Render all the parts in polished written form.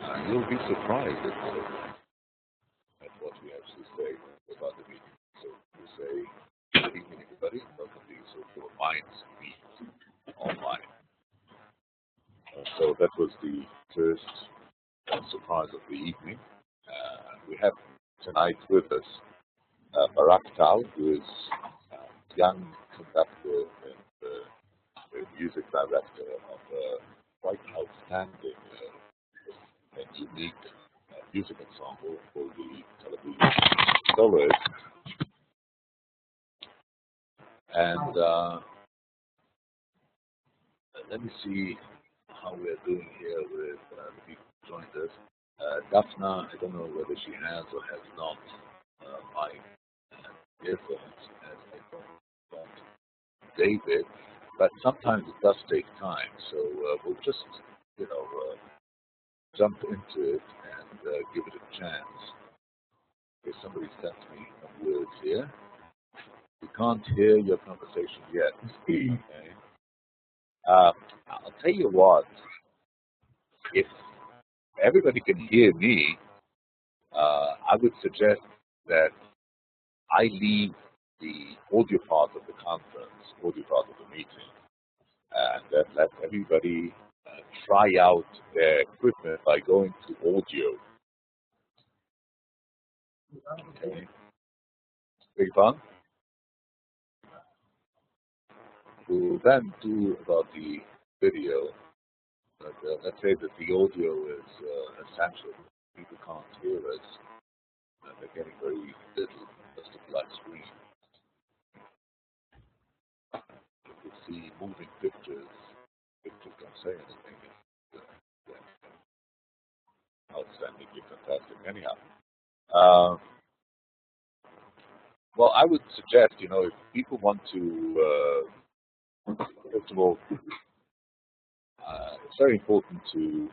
You'll be surprised at what we actually say about the meeting. So we say, good evening, everybody. Welcome to Social Minds Meet Online. So that was the first surprise of the evening. We have tonight with us Barak Tal, who is a young conductor and music director of a quite outstanding and unique music ensemble for the television soloist. And let me see how we're doing here with the people who joined us. Daphna, I don't know whether she has or has not my earphones, as I don't David, but sometimes it does take time. So we'll just, jump into it and give it a chance. Okay, somebody sent me some words here. We can't hear your conversation yet. Okay. I'll tell you what, if everybody can hear me, I would suggest that I leave the audio part of the conference, audio part of the meeting, and then let everybody try out their equipment by going to audio. Okay. Big fun. We'll then do about the video. But let's say that the audio is essential. People can't hear us. They're getting very little, just a black screen. If you see moving pictures, pictures don't say anything. It's outstandingly fantastic. Anyhow, well, I would suggest, if people want to, first of all, it's very important to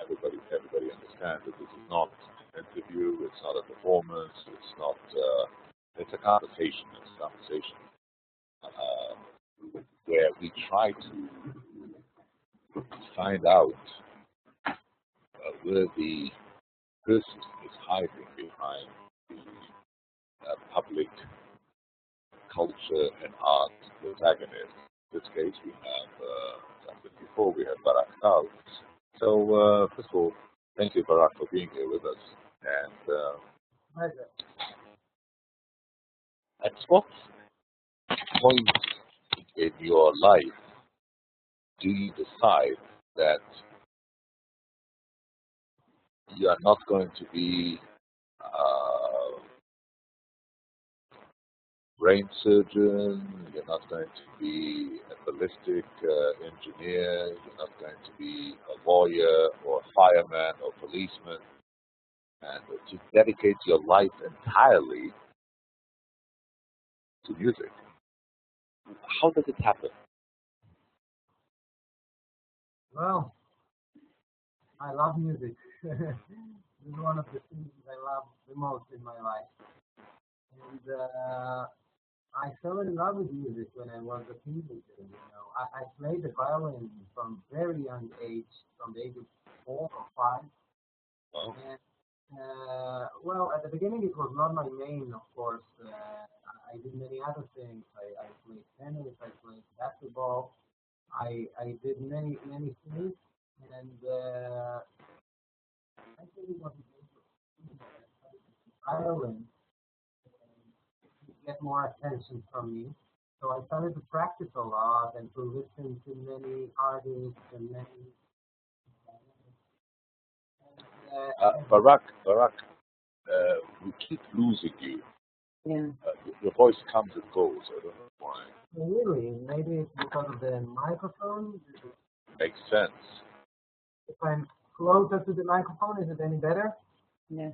everybody understand that this is not an interview, it's not a performance, it's a conversation. It's a conversation where we try to find out where the person is hiding behind the public culture and art protagonist. In this case, we have, as I said before, we have Barak Tal. So, first of all, thank you, Barak, for being here with us. And at what point in your life do you decide that you are not going to be brain surgeon, you're not going to be a ballistic engineer, you're not going to be a lawyer or a fireman or policeman, and to dedicate your life entirely to music? How does it happen? Well, I love music. It's one of the things I love the most in my life. And I fell in love with music when I was a teenager. I played the violin from very young age, from the age of 4 or 5. Wow. And well, at the beginning it was not my main, of course. I did many other things. I played tennis, I played basketball. I did many things, and I think it was violin get more attention from me. So I started to practice a lot and to listen to many artists and many. Barak, we keep losing you. Yeah. Your voice comes and goes. I don't know why. Really? Maybe it's because of the microphone. Makes sense. If I'm closer to the microphone, is it any better? Yeah.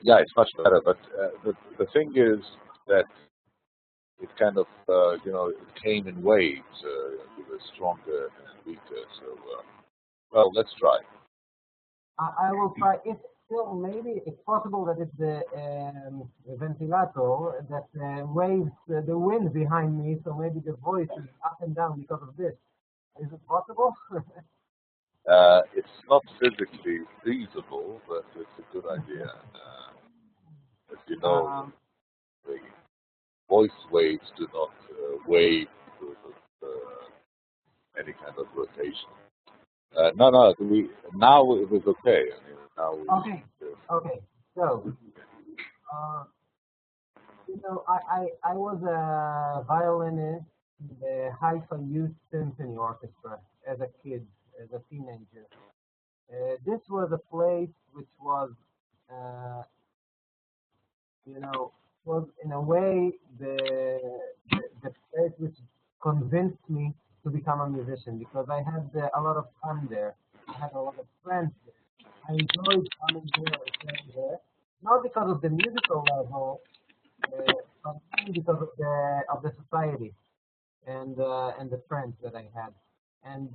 Yeah, it's much better. But the thing is that it kind of, it came in waves. It was stronger and weaker. So, well, let's try. I will try. If still, maybe it's possible that it's the ventilator that waves the wind behind me, so maybe the voice is up and down because of this. Is it possible? It's not physically feasible, but it's a good idea. As you know, Um, the voice waves do not wave because of any kind of rotation. No. Now it was okay. I mean, now we. okay, okay. So, uh, I was a violinist in the Haifa Youth Symphony Orchestra as a kid, as a teenager. This was a place which was, uh, you know, was in a way the place which convinced me to become a musician because I had a lot of fun there. I had a lot of friends there. I enjoyed coming there and playing there, not because of the musical level, but mainly because of the society and the friends that I had. And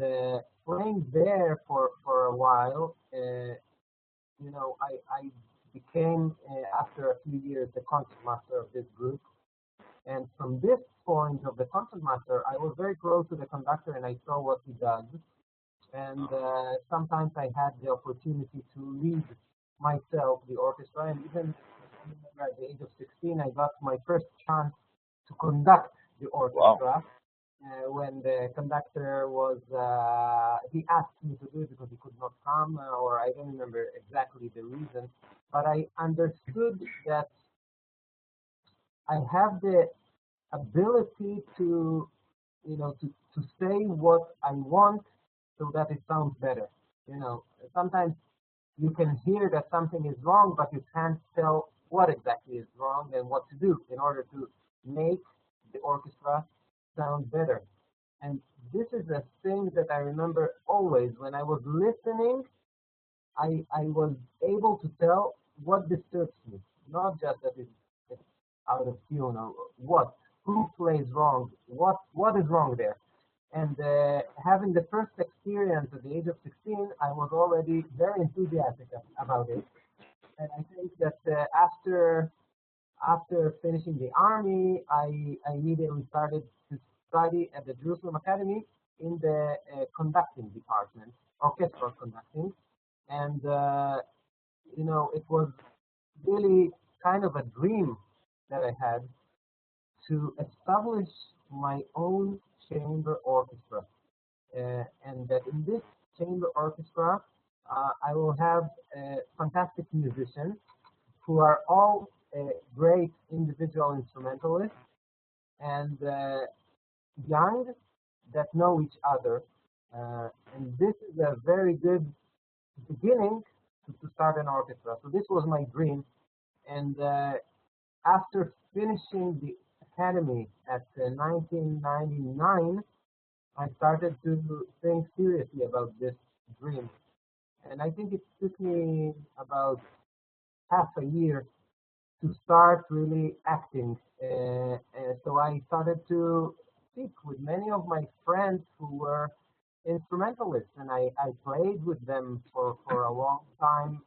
playing there for a while, I became after a few years the concertmaster of this group. And from this point of the concertmaster, I was very close to the conductor, and I saw what he does. And sometimes I had the opportunity to lead myself the orchestra, and even I remember at the age of 16, I got my first chance to conduct the Wow. orchestra when the conductor was, he asked me to do it because he could not come, or I don't remember exactly the reason, but I understood that I have the ability to, to say what I want so that it sounds better. Sometimes you can hear that something is wrong, but you can't tell what exactly is wrong and what to do in order to make the orchestra sound better. And this is a thing that I remember always when I was listening. I was able to tell what disturbs me, not just that it's out of tune or what, who plays wrong, what is wrong there. And having the first experience at the age of 16, I was already very enthusiastic about it. And I think that after finishing the army, I immediately started to study at the Jerusalem Academy in the conducting department, orchestral conducting. And, it was really kind of a dream that I had to establish my own chamber orchestra. And that in this chamber orchestra, I will have fantastic musicians who are all great individual instrumentalists and young that know each other. And this is a very good beginning to start an orchestra. So this was my dream. And after finishing the academy at 1999, I started to think seriously about this dream. And I think it took me about half a year to start really acting. So I started to speak with many of my friends who were instrumentalists, and I played with them for a long time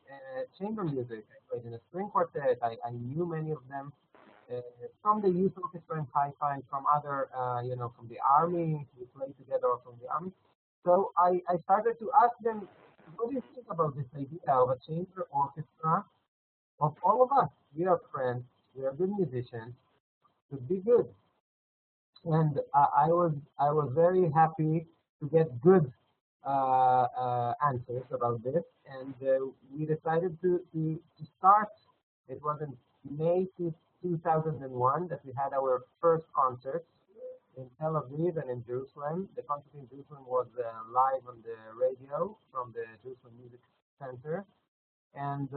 chamber music. I played in a string quartet. I knew many of them uh, from the youth orchestra in Haifa and from other, from the army. We played together from the army. So I started to ask them, what do you think about this idea of a chamber orchestra of all of us? We are friends. We are good musicians. Could be good. And I was very happy to get good answers about this, and we decided to start. It was in May 2001 that we had our first concert in Tel Aviv and in Jerusalem. The concert in Jerusalem was live on the radio from the Jerusalem Music Center, and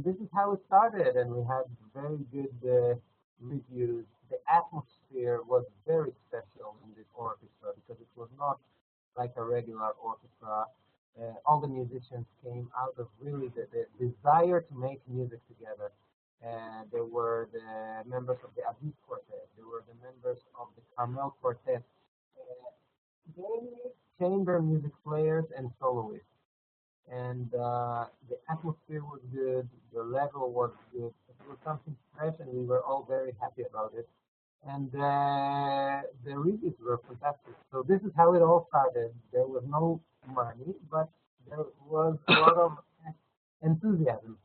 this is how it started, and we had very good reviews. The atmosphere was very special in this orchestra because it was not like a regular orchestra. All the musicians came out of really the desire to make music together. There were the members of the Aviv Quartet. There were the members of the Carmel Quartet. Uh, Mainly chamber music players and soloists, and the atmosphere was good, the level was good. It was something fresh, and we were all very happy about it. And the reviews were fantastic. So this is how it all started. There was no money, but there was a lot of enthusiasm.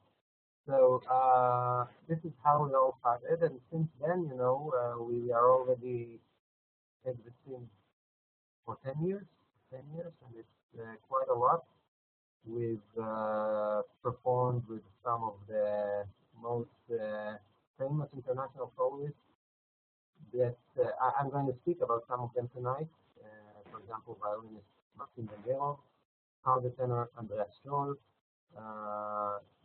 So this is how it all started, and since then, we are already existing for 10 years, and it's quite a lot. We've performed with some of the most famous international soloists that I'm going to speak about some of them tonight. For example, violinist Maxim Vengerov, countertenor Andreas Scholl,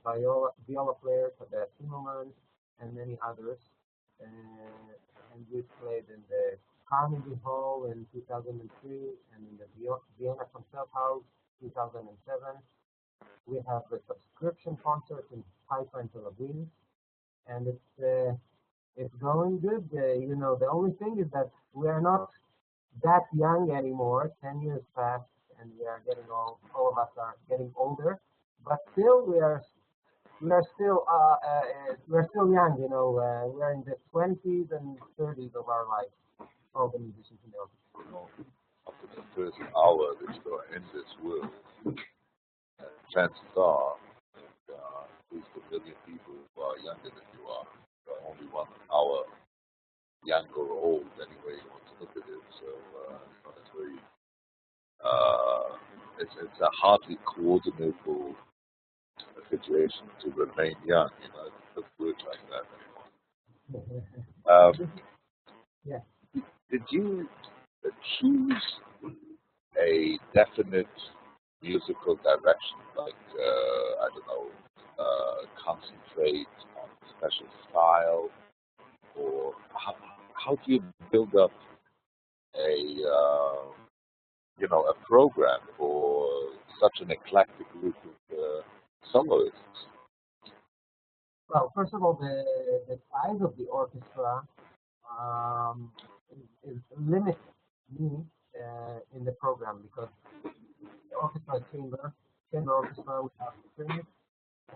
viola player Tabea Zimmerman, and many others. And we've played in the Carnegie Hall in 2003 and in the Vienna Concerthaus 2007. We have a subscription concert in Haifa and Tel Aviv, and it's going good. The only thing is that we are not that young anymore. 10 years passed, and we are getting all of us are getting older, but still we're still young. We're in the 20s and 30s of our life. All the musicians in the orchestra. After the first hour that you're going to end this world, chances are at least 1 million people who are younger than you are only 1 hour young or old, anyway you want to look at it. So it's very, it's a hardly coordinable situation to remain young. It doesn't work like that anymore. Yeah. Did you choose a definite musical direction, like I don't know, concentrate on a special style, or how do you build up a program for such an eclectic group of soloists? Well, first of all, the size of the orchestra is limits me in the program because the orchestra is chamber orchestra. We have strings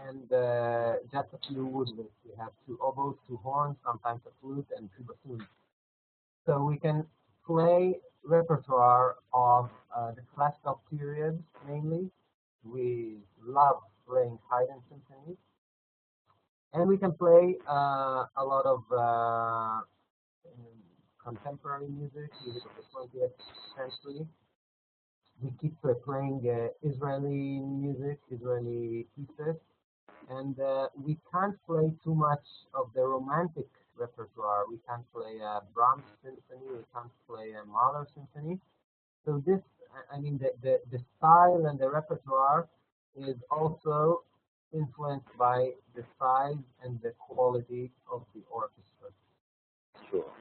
and just a few woodwinds. We have 2 oboes, 2 horns, sometimes a flute, and 2 bassoons. So we can play repertoire of the classical period mainly. We love playing Haydn symphonies, and we can play a lot of contemporary music of the 20th century. We keep playing Israeli music, Israeli pieces, and we can't play too much of the romantic repertoire. We can't play a Brahms symphony, we can't play a Mahler symphony. So this, the style and the repertoire is also influenced by the size and the quality of the orchestra. Sure.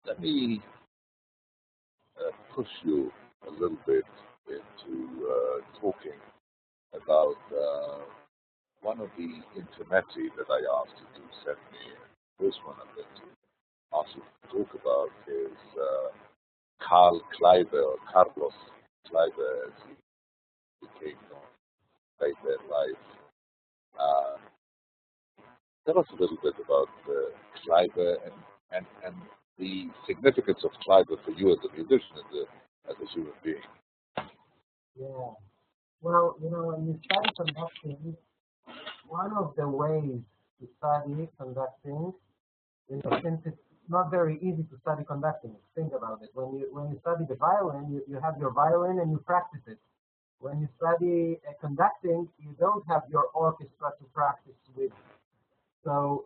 Let me push you a little bit into talking about one of the intermezzi that I asked you to send me. The first one I'm going to ask you to talk about is Carlos Kleiber, as he became known late in life. Tell us a little bit about Kleiber and the significance of Kleiber for you as a musician, as a human being. Yeah. Well, when you study conducting, one of the ways to study conducting, since it's not very easy to study conducting, think about it. When you study the violin, you have your violin and you practice it. When you study conducting, you don't have your orchestra to practice with. So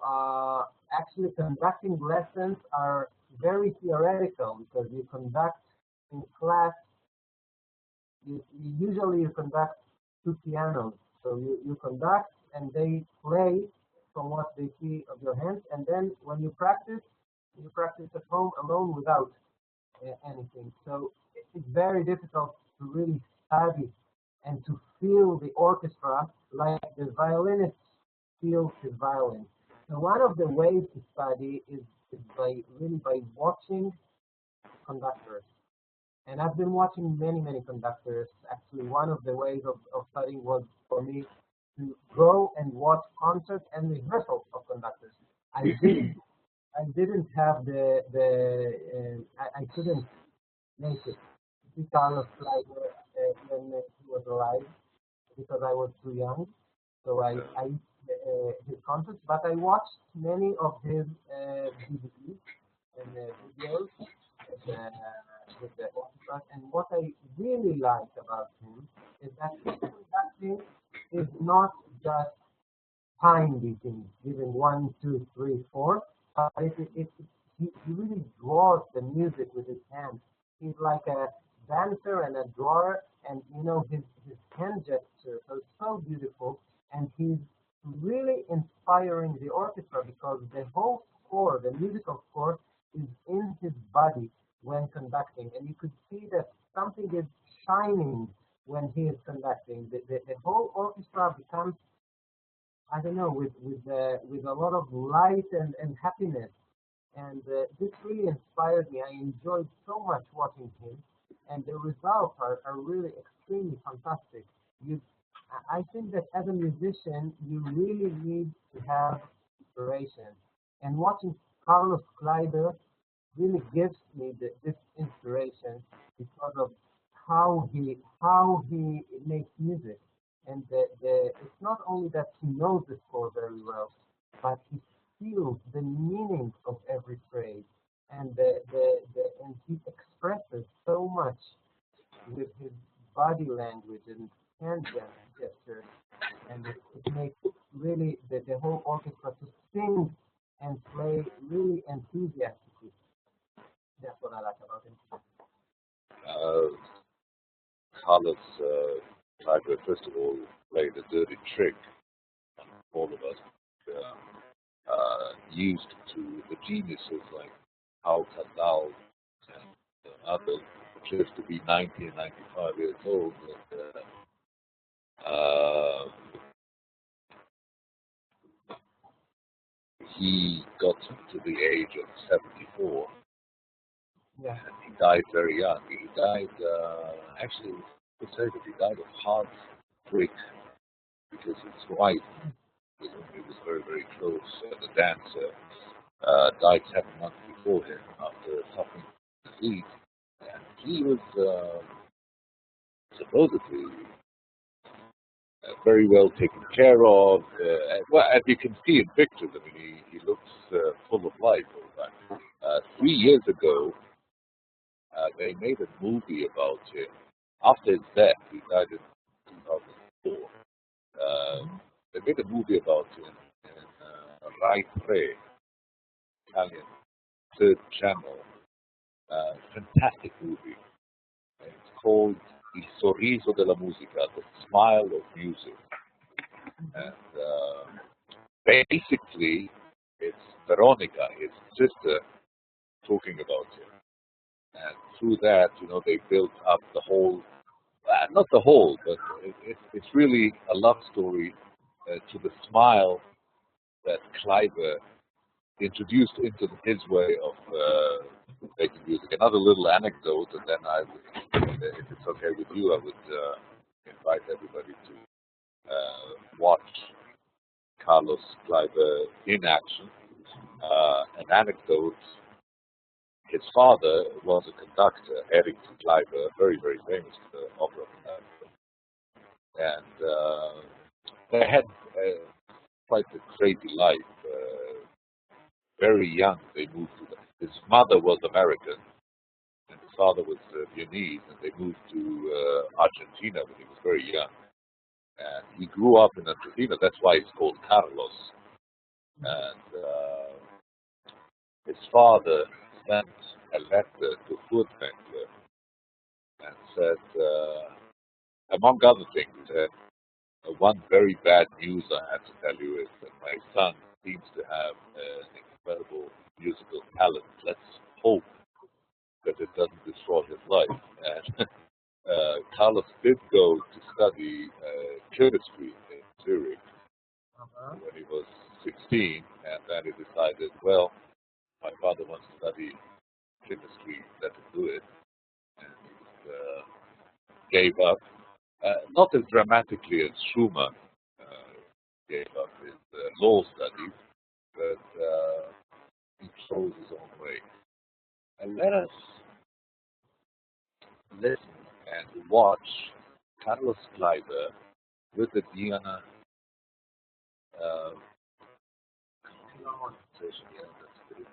actually conducting lessons are very theoretical because you conduct in class, usually you conduct 2 pianos. So you conduct and they play from what they see of your hands, and then when you practice at home alone without anything. So it's very difficult to really study and to feel the orchestra like the violinist feels his violin. So one of the ways to study is by watching conductors. And I've been watching many conductors. Actually, one of the ways of studying was for me to go and watch concerts and rehearsals of conductors. I didn't have I couldn't make it see Carlos Kleiber when he was alive because I was too young. So I his concerts, but I watched many of his DVDs and videos with the orchestra. And what I really like about him is that his conducting is not just time beating, giving one, two, three, four. He really draws the music with his hands. He's like a dancer and a drawer, and his hand gesture is so beautiful, and he's really inspiring the orchestra because the whole score, the musical score, is in his body when conducting, and you could see that something is shining when he is conducting. The whole orchestra becomes, I don't know, with a lot of light and happiness. And this really inspired me. I enjoyed so much watching him, and the results are really extremely fantastic. You, I think that as a musician, you really need to have inspiration. And watching Carlos Kleiber really gives me this inspiration because of how he makes music. And it's not only that he knows the score very well, but he feels the meaning of every phrase, and and he expresses so much with his body language and hand gestures, and it makes really the whole orchestra to sing and play really enthusiastically. That's what I like about him. Uh, Carlos Kleiber, first of all, played a dirty trick on all of us. Used to the geniuses like Barak Tal and others, just to be 90 and 95 years old. And, he got to the age of 74, Yeah. and he died very young. He died, actually, to say that he died of heartbreak because his wife, with whom he was very, very close, the dancer, died 7 months before him after suffering from disease. And he was supposedly very well taken care of. Well, as you can see in pictures, I mean, he looks full of life. All that. 3 years ago, they made a movie about him. After his death, he died in 2004. They made a movie about him in Rai 3, Italian third channel. Fantastic movie. It's called Il sorriso della musica, the smile of music. And basically, it's Veronica, his sister, talking about him. And through that, they built up the whole, not the whole, but it's really a love story to the smile that Kleiber introduced into his way of making music. Another little anecdote, and then I would, if it's okay with you, I would invite everybody to watch Carlos Kleiber in action. An anecdote: his father was a conductor, Eric Kleiber, very, very famous opera conductor, and they had quite a crazy life. Very young, they moved to. His mother was American, and his father was Viennese, and they moved to Argentina when he was very young. And he grew up in Argentina. That's why he's called Carlos. And his father sent a letter to Furtwängler and said, among other things, he said, one very bad news I have to tell you is that my son seems to have an incredible musical talent. Let's hope that it doesn't destroy his life. And Carlos did go to study chemistry in Zurich when he was 16, and then he decided, well, my father wants to study chemistry, let him do it. And he gave up, not as dramatically as Schumann gave up his law studies, but he chose his own way. And let us listen and watch Carlos Kleiber with the Vienna uh, session, yeah, that's good.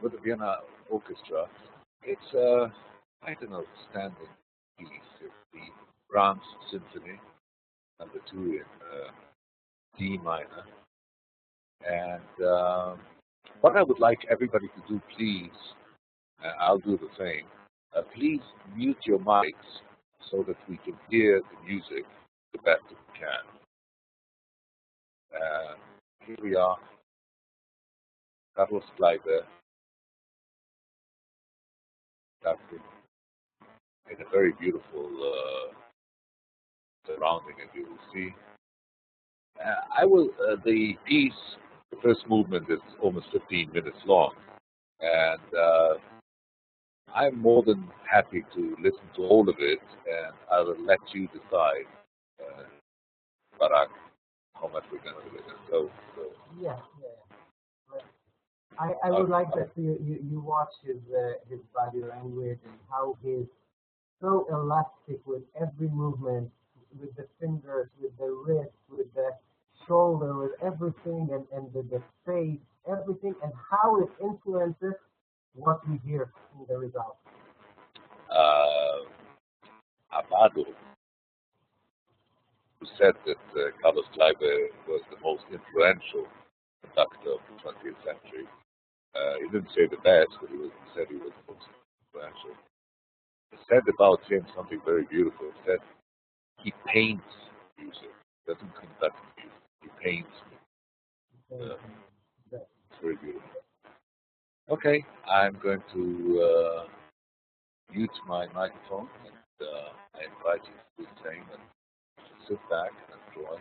With the Vienna Orchestra. It's quite an outstanding piece. It's the Brahms Symphony number 2 in D minor. And what I would like everybody to do, please, I'll do the same. Please mute your mics so that we can hear the music the best we can. Here we are, Carlos Kleiber, conducting in a very beautiful surrounding, as you will see. The piece, the first movement is almost 15 minutes long, and I'm more than happy to listen to all of it, and I will let you decide, Barak, how much we're going to listen. Yeah, yeah. I would like that you watch his body language and how he's so elastic with every movement, with the fingers, with the wrist, with the shoulder, with everything, and the face, everything, and how it influences what we hear in the result. Abado, who said that Carlos Kleiber was the most influential conductor of the 20th century. He didn't say the best, but he said he was the most influential. He said about him something very beautiful. He said he paints music, doesn't conduct music. He paints music. It's very beautiful. Okay, I'm going to mute my microphone, and I invite you to do the same and sit back and enjoy.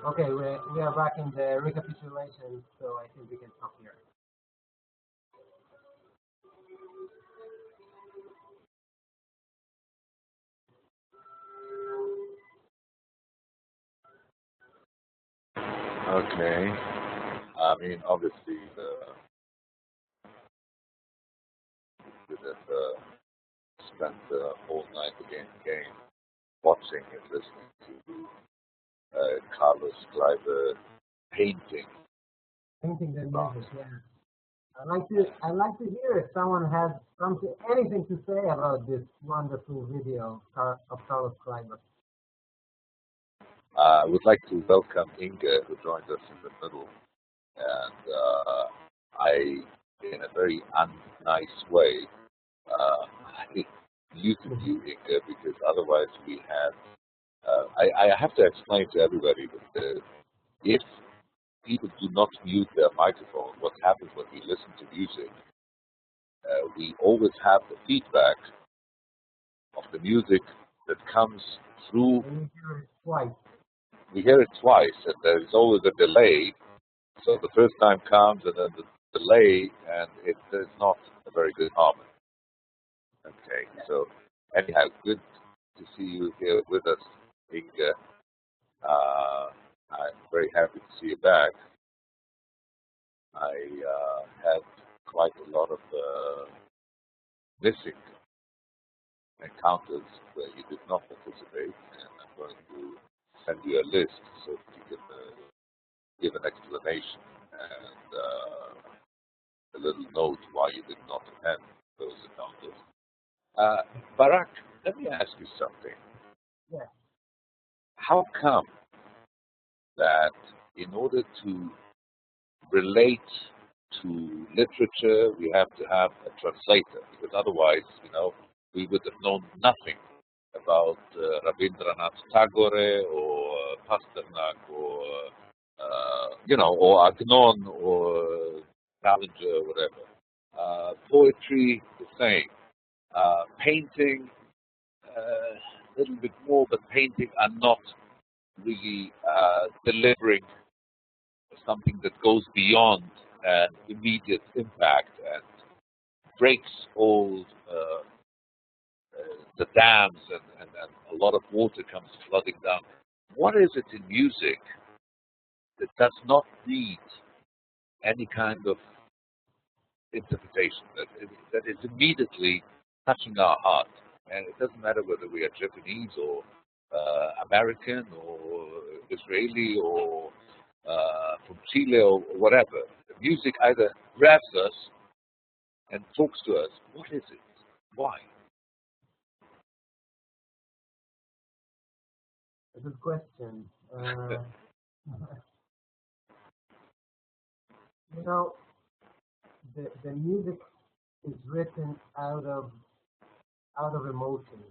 Okay, we are back in the recapitulation, so I think we can stop here. Okay. I mean, obviously, we have spent the whole night again watching and listening to Carlos Kleiber painting. Painting the Wow. music, yeah. I'd like to hear if someone has anything to say about this wonderful video of Carlos Kleiber. I would like to welcome Inga, who joined us in the middle, and I, in a very unnice way, I muted you, Inga, because otherwise we had. I have to explain to everybody that if people do not mute their microphone, what happens when we listen to music, we always have the feedback of the music that comes through. And you hear it twice. We hear it twice, and there's always a delay. So the first time comes, and then the delay, and it's not a very good harmony. Okay, so anyhow, good to see you here with us, Inga. I'm very happy to see you back. I had quite a lot of missing encounters where you did not participate, and I'm going to send you a list so that you can give an explanation and a little note why you did not attend those encounters. Barak, let me ask you something. Yeah. How come that in order to relate to literature, we have to have a translator? Because otherwise, we would have known nothing about Rabindranath Tagore or Pasternak or or Agnon or Ballinger or whatever. Poetry, the same. Painting, a little bit more, but painting are not really delivering something that goes beyond an immediate impact and breaks all the dams and a lot of water comes flooding down. What is it in music that does not need any kind of interpretation, that is immediately touching our heart? And it doesn't matter whether we are Japanese or American or Israeli or from Chile or whatever. The music either grabs us and talks to us. What is it? Why? A good question. You know, the music is written out of emotion,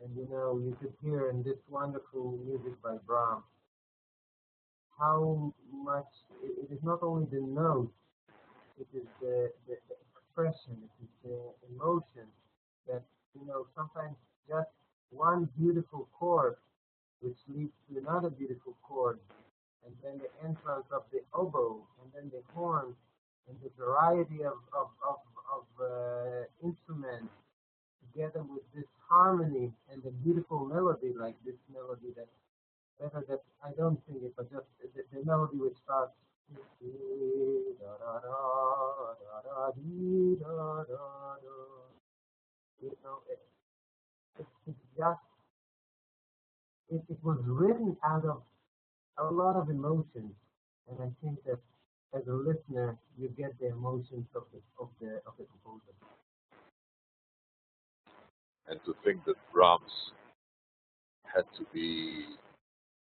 and you could hear in this wonderful music by Brahms how much it is not only the notes, it is the expression, it is the emotion that sometimes just one beautiful chord which leads to another beautiful chord, and then the entrance of the oboe, and then the horn, and the variety of instruments together with this harmony and the beautiful melody, like this melody that better that I don't sing it, but just the melody which starts. You know, it's just it was written out of a lot of emotions, and I think that as a listener, you get the emotions of the composer. And to think that Brahms had to be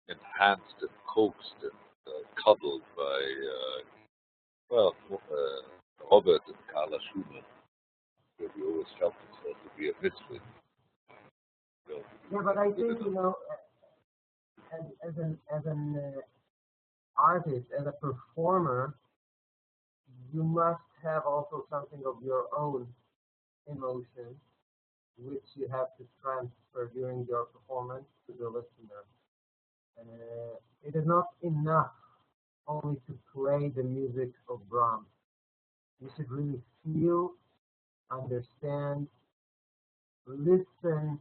enhanced and coaxed and cuddled by, Robert and Carla Schumann, where he always felt himself to be a misfit. So, Yeah, but I think as an artist, as a performer, you must have also something of your own emotion, which you have to transfer during your performance to the listener. It is not enough only to play the music of Brahms. You should really feel, understand, listen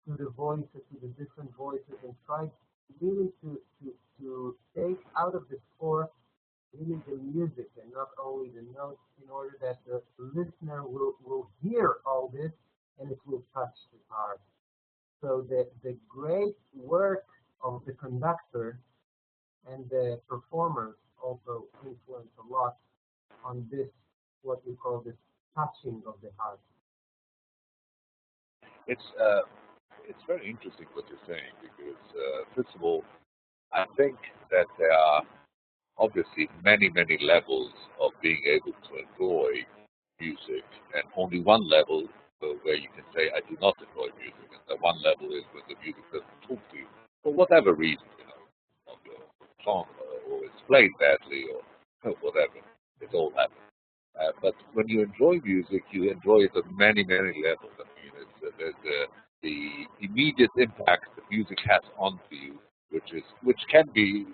to the voices, to the different voices, and try really to take out of the score really the music and not only the notes in order that the listener will hear all this and it will touch his heart. So the great work of the conductor and the performers also influence a lot on this, what we call this touching of the heart. It's it's very interesting what you're saying because first of all, I think that there are obviously many levels of being able to enjoy music, and only one level where you can say I do not enjoy music, and the one level is when the music doesn't talk to you for whatever reason, of the song or it's played badly or whatever. It all happens. But when you enjoy music, you enjoy it on many levels. I mean, there's the immediate impact that music has onto you, which can be,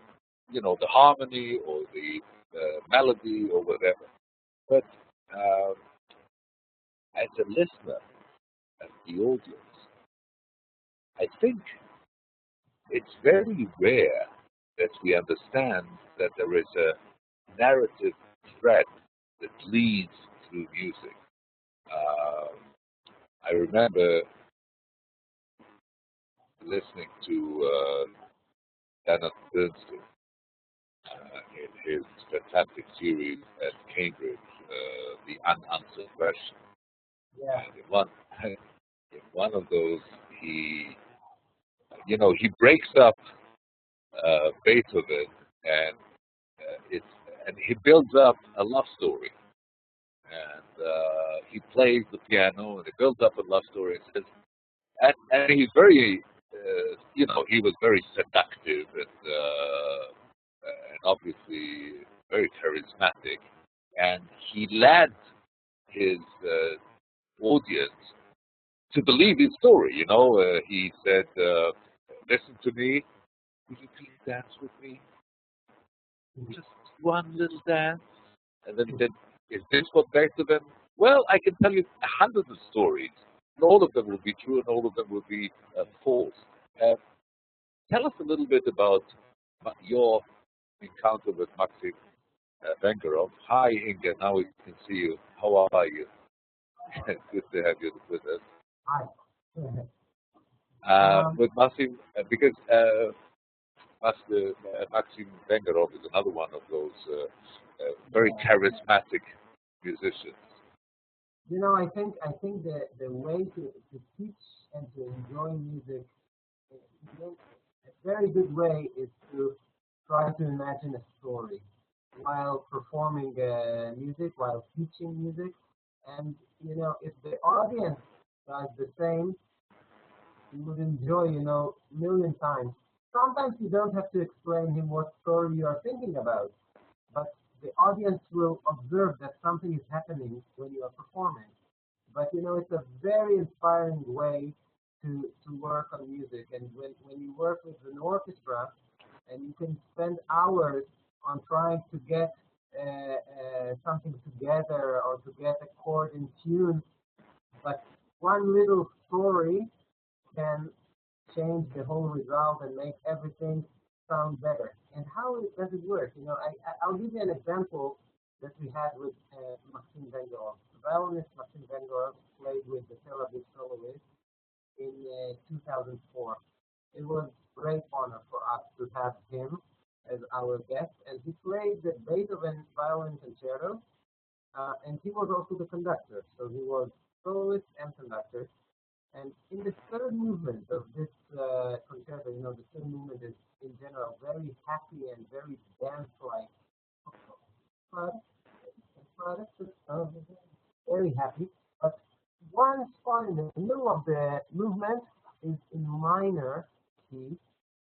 the harmony or the melody or whatever. But uh, as a listener, as the audience, I think it's very rare that we understand that there is a narrative thread that leads through music. Um, I remember listening to Leonard Bernstein in his fantastic series at Cambridge, The Unanswered Question. Yeah, And in one of those, he breaks up Beethoven, and and he builds up a love story, and he plays the piano, and he builds up a love story. And says, and he's very, he was very seductive and obviously very charismatic, and he led his audience to believe his story. He said, "Listen to me. Would you please dance with me? Just one little dance." And then he said, "Is this what Beethoven?" Well, I can tell you hundreds of stories, and all of them will be true, and all of them will be false. Uh, Tell us a little bit about your encounter with Maxim Vengerov. Hi, Inga. Now we can see you. How are you? Good to have you with us. hi. um, With Maxim, because Maxim Vengerov is another one of those very yeah. charismatic musicians. I think the way to teach and to enjoy music, a very good way is to try to imagine a story while performing music, while teaching music. And if the audience does the same, you would enjoy, million times. Sometimes you don't have to explain him what story you are thinking about, but the audience will observe that something is happening when you are performing. But it's a very inspiring way to work on music. And when you work with an orchestra, and you can spend hours on trying to get something together or to get a chord in tune, but one little story can change the whole result and make everything sound better. And does it work? I'll give you an example that we had with Maxim Vengerov. The violinist Maxim Vengerov played with the Tel Aviv soloist in 2004. It was a great honor for us to have him as our guest, and he played the Beethoven Violin Concerto, and he was also the conductor. So he was soloist and conductor. And in the third movement of this concerto, the third movement is in general very happy and very dance-like. Very happy. But one spot in the middle of the movement is in minor key,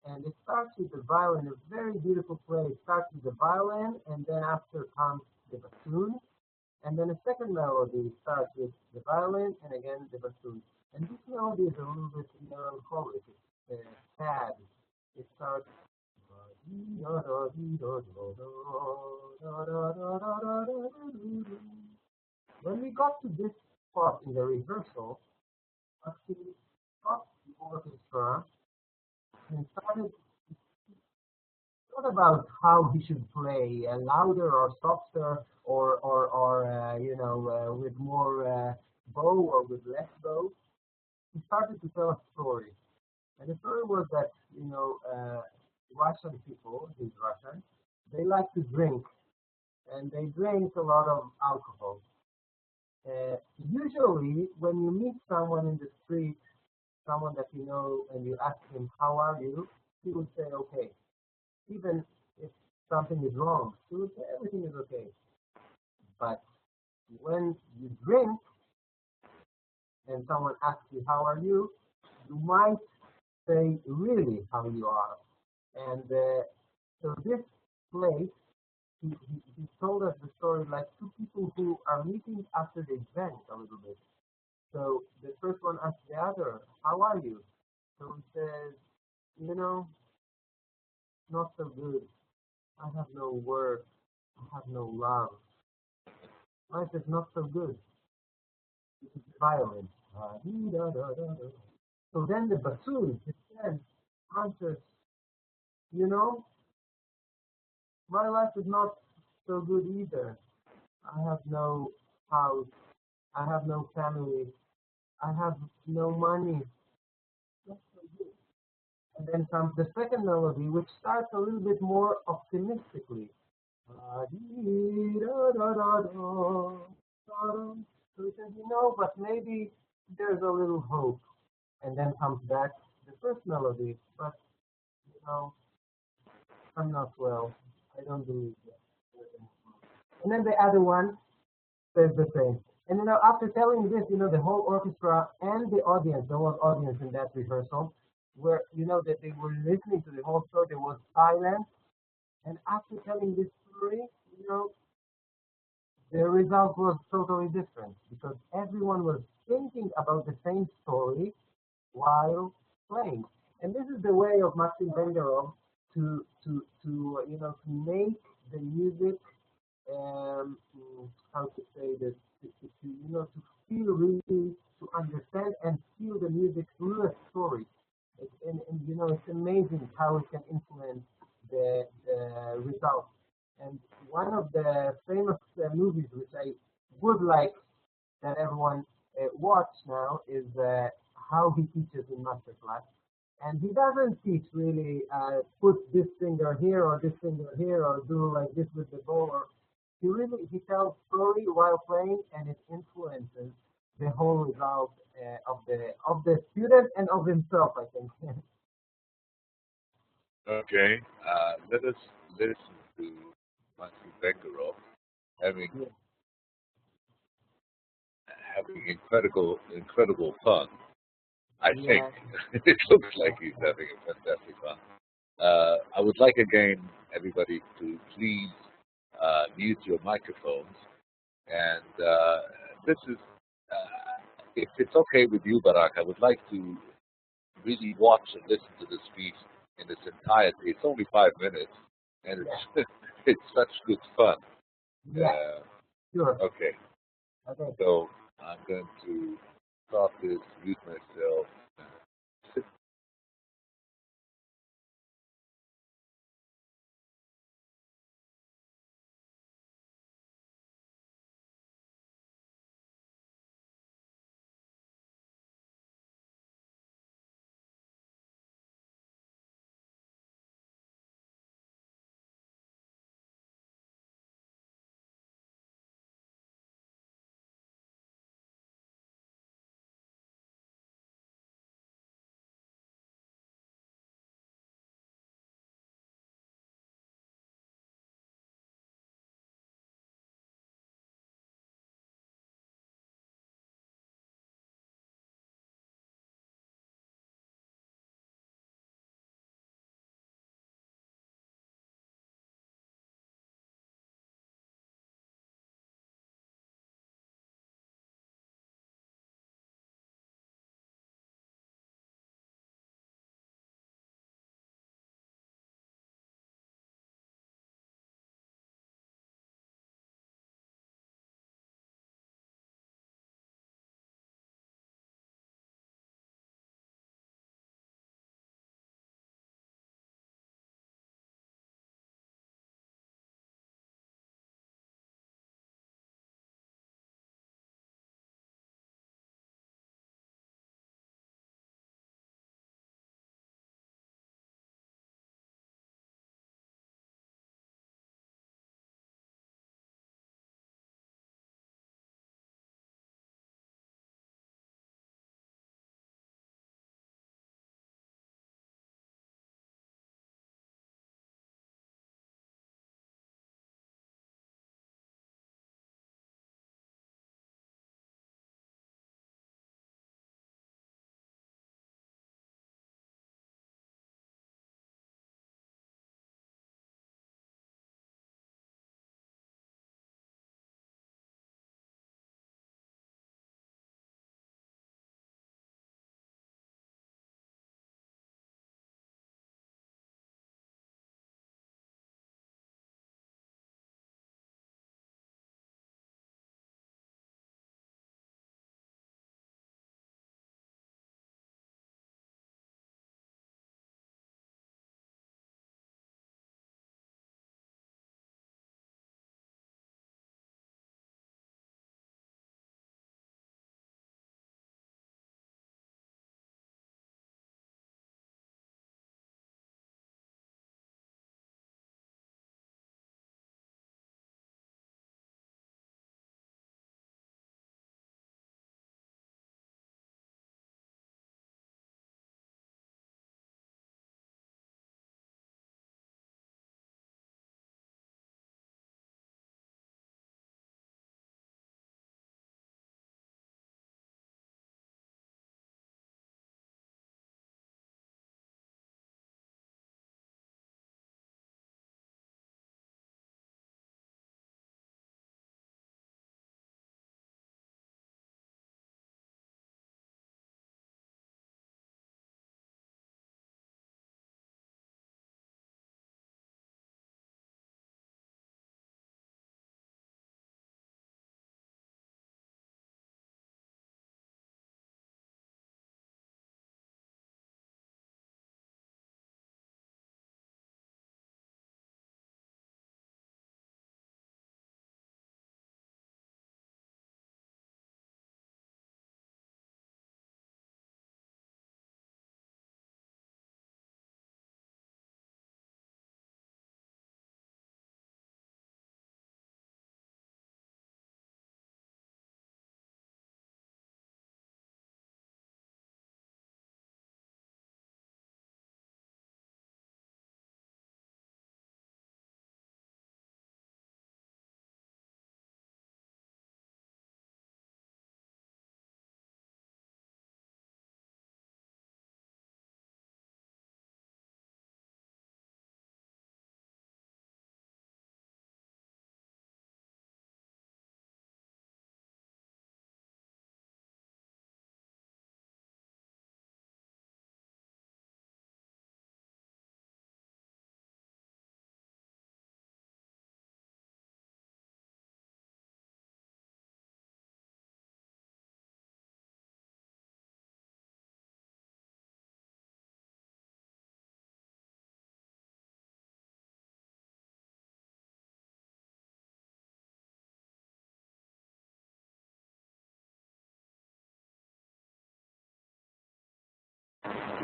and it starts with the violin, a very beautiful play. It starts with the violin, and then after comes the bassoon, and then a second melody starts with the violin, and again the bassoon. And this melody is a little bit melancholic. It's sad. It starts When we got to this part in the rehearsal, actually stopped the orchestra and started not about how he should play, louder or softer, or with more bow or with less bow. He started to tell a story, and the story was that Russian people, he's Russian, they like to drink, and they drink a lot of alcohol. Uh, Usually, when you meet someone in the street, someone that you know, and you ask him, "How are you?" he will say, "Okay." Even if something is wrong, he will say everything is okay. But when you drink and someone asks you, "How are you?" you might say really how you are. And so this place, he told us the story like two people who are meeting after they drank a little bit. So the first one asks the other, "How are you?" So he says, "Not so good. I have no work. I have no love. Life is not so good. It is violent." So then the bassoon, it says, answers, you know, "My life is not so good either. I have no house. I have no family. I have no money." Not so good. And then comes the second melody, which starts a little bit more optimistically. So he says, but maybe there's a little hope. And then comes back the first melody, but you know, I'm not well. I don't believe that. And then the other one says the same. And after telling this, the whole orchestra and the audience, there was audience in that rehearsal, where that they were listening to the whole story. There was silence, and after telling this story, you know, the result was totally different because everyone was thinking about the same story while playing. And this is the way of Maxim Benderov to make the music, how to say this, to feel really, to understand and feel the music through a story. And it's amazing how it can influence the result. And one of the famous movies which I would like that everyone watch now is how he teaches in masterclass. And he doesn't teach really put this finger here or this finger here or do like this with the ball. Or he tells story while playing, and it influences the whole result of the student and of himself, I think. Okay, let us listen to Matthew Bekirov having incredible fun. I think Yeah, it looks like yeah, he's having a fantastic fun. I would like again everybody to please mute your microphones. And this is, if it's okay with you, Barak, I would like to really watch and listen to this piece in its entirety. It's only 5 minutes, and yeah, it's it's such good fun. yeah, sure. Okay, Okay. so I'm going to stop this, mute myself, sit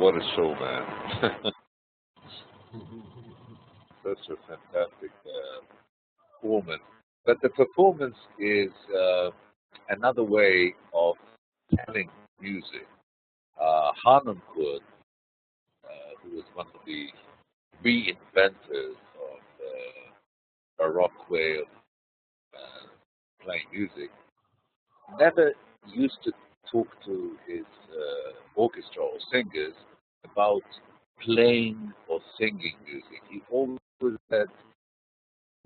What a show, man. Such a fantastic performance. But the performance is another way of telling music. Hanum Kurt, who was one of the reinventors of Baroque way of playing music, never used to talk to his orchestra or singers about playing or singing music. He always said,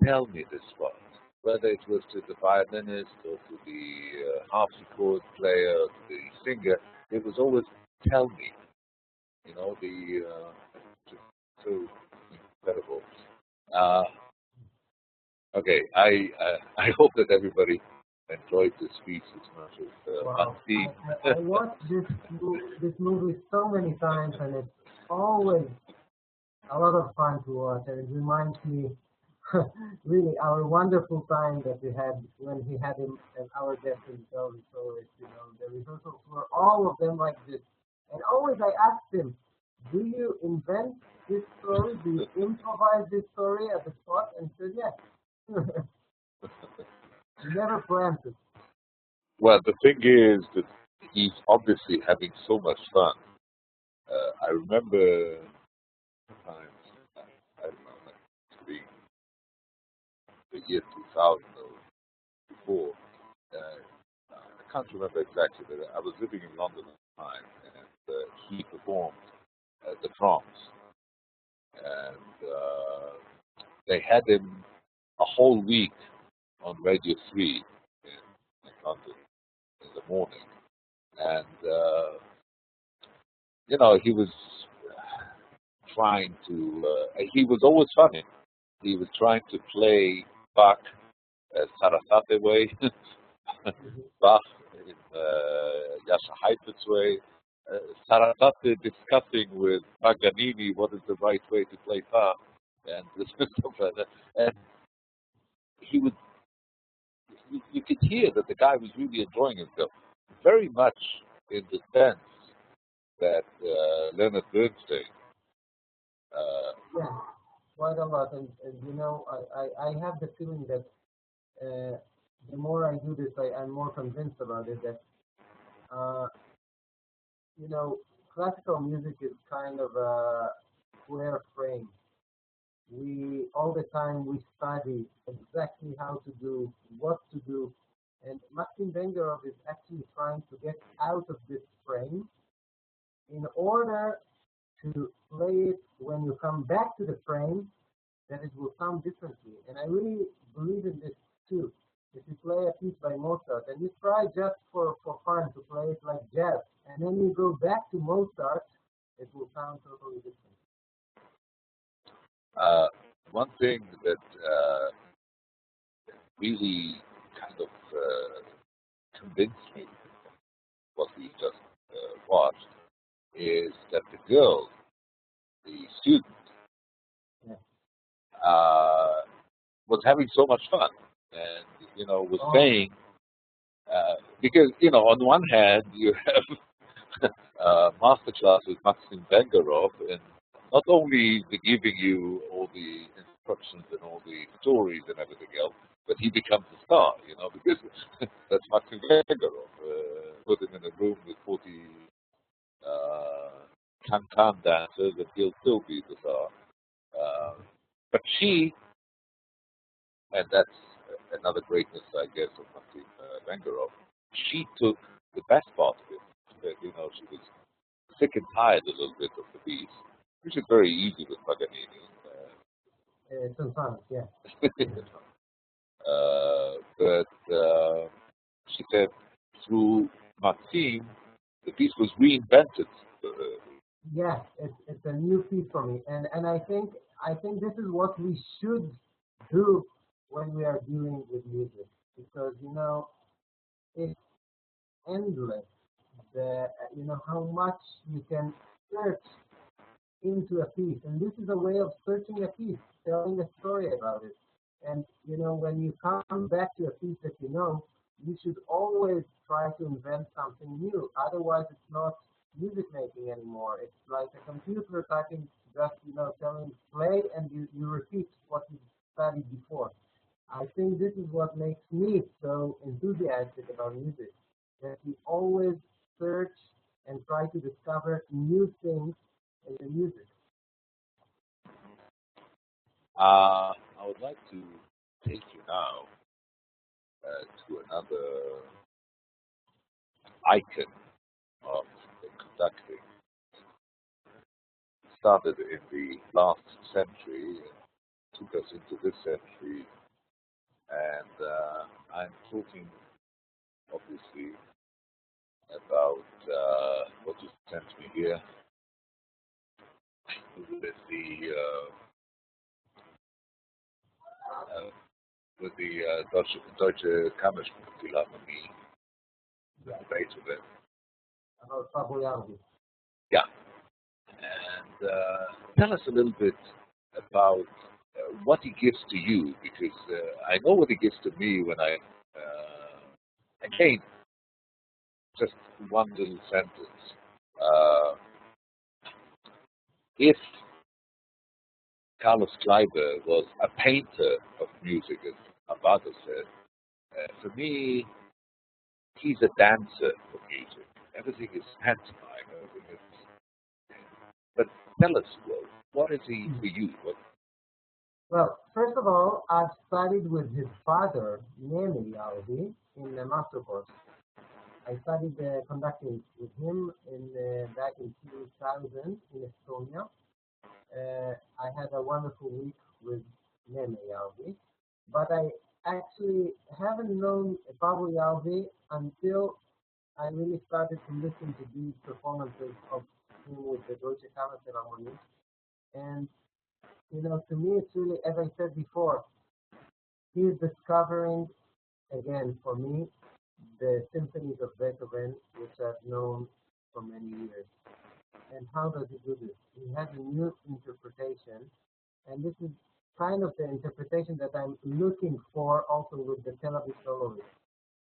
tell me this part. Whether it was to the violinist or to the harpsichord player or to the singer, it was always, tell me. You know, just so incredible. Uh, okay, I hope that everybody enjoyed the speech as much as Wow. Maxime. I watched this movie so many times, and it's always a lot of fun to watch, and it reminds me really our wonderful time that we had when he had him as our guest in Pelvis. So it's, the rehearsals were all of them like this. And always I asked him, do you invent this story? Do you improvise this story at the spot? And he said, yes. He never planned it. Well, the thing is that he's obviously having so much fun. I remember times, I don't know, like the year 2000 or before. I can't remember exactly, but I was living in London at the time, and he performed at the Proms, and they had him a whole week on Radio 3 in London in the morning, and he was trying to. He was always funny. He was trying to play Bach Sarasate way, Bach in Yasha Heifetz way, Sarasate discussing with Paganini what is the right way to play Bach, and stuff like that. And he would, you could hear that the guy was really enjoying himself, very much in the sense that Leonard Bernstein. Yeah, quite a lot. And I have the feeling that the more I do this, I'm more convinced about it that, uh, classical music is kind of a square frame. We all the time we study exactly how to do, what to do, and Maxim Bengerov is actually trying to get out of this frame in order to play it when you come back to the frame, that it will sound differently. And I really believe in this too. If you play a piece by Mozart and you try just for fun to play it like jazz, and then you go back to Mozart, it will sound totally different. One thing that really kind of convinced me what we just watched is that the girl, the student, Yeah. was having so much fun, and was saying because on one hand you have masterclass with Maxim Bengarov, and not only the giving you all the instructions and all the stories and everything else, but he becomes a star, because that's Maxim Bengarov. Put him in a room with 40 can dancers, and he'll still be the star. But she, and that's another greatness, I guess, of Maxim Bengarov, she took the best part of it. She was sick and tired a little bit of the piece, which is very easy with Paganini. Sometimes, yeah. But she said through Maxime, the piece was reinvented. Yeah, it's a new piece for me, and I think this is what we should do when we are dealing with music, because it's endless. How much you can search into a piece, and this is a way of searching a piece, telling a story about it. And when you come back to a piece that you should always try to invent something new. Otherwise, it's not music making anymore. It's like a computer typing, just telling play, and you repeat what you studied before. I think this is what makes me so enthusiastic about music, that we always search and try to discover new things in the music. I would like to take you now to another icon of conducting. Started in the last century, took us into this century, and I'm talking obviously about what you sent me here with the Deutsche Kammerphilharmonie, Yeah, Beethoven. about Faboyardi. Yeah, and tell us a little bit about what he gives to you, because I know what he gives to me when again, just one little sentence. Uh, if Carlos Kleiber was a painter of music, as Abada said, for me, he's a dancer of music. Everything is pantomime. Everything is. But tell us, what is he for you? What, Well, first of all, I've studied with his father, Nemi Yardi, in the master course. I studied conducting with him back in 2000 in Estonia. I had a wonderful week with Neme Yalvi, but I actually haven't known Pablo Yalvi until I really started to listen to these performances of him with the Deutsche Kammerphilharmonie. And, to me, it's really, as I said before, he's discovering, again, for me, the symphonies of Beethoven, which I've known for many years. And how does he do this? He has a new interpretation, and this is kind of the interpretation that I'm looking for also with the Tel Aviv soloist.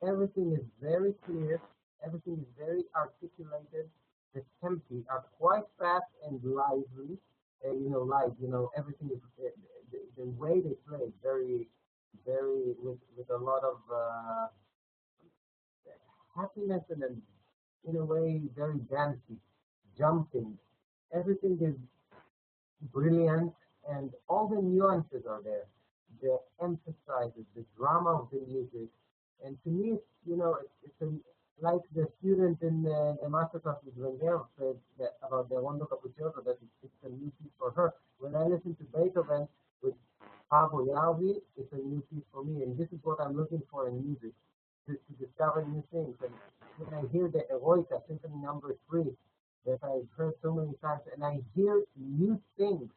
Everything is very clear, everything is very articulated. The tempi are quite fast and lively, everything is the way they play is very, very with a lot of happiness and then in a way very dancey, jumping. Everything is brilliant, and all the nuances are there. The emphasizes the drama of the music, and to me, like the student in the masterclass with Wenger said about the Rondo Cappuccioso, that it's a new piece for her. When I listen to Beethoven with Pablo Yavi, it's a new piece for me, and this is what I'm looking for in music, to discover new things. And when I hear the Eroica Symphony Number 3, that I've heard so many times, and I hear new things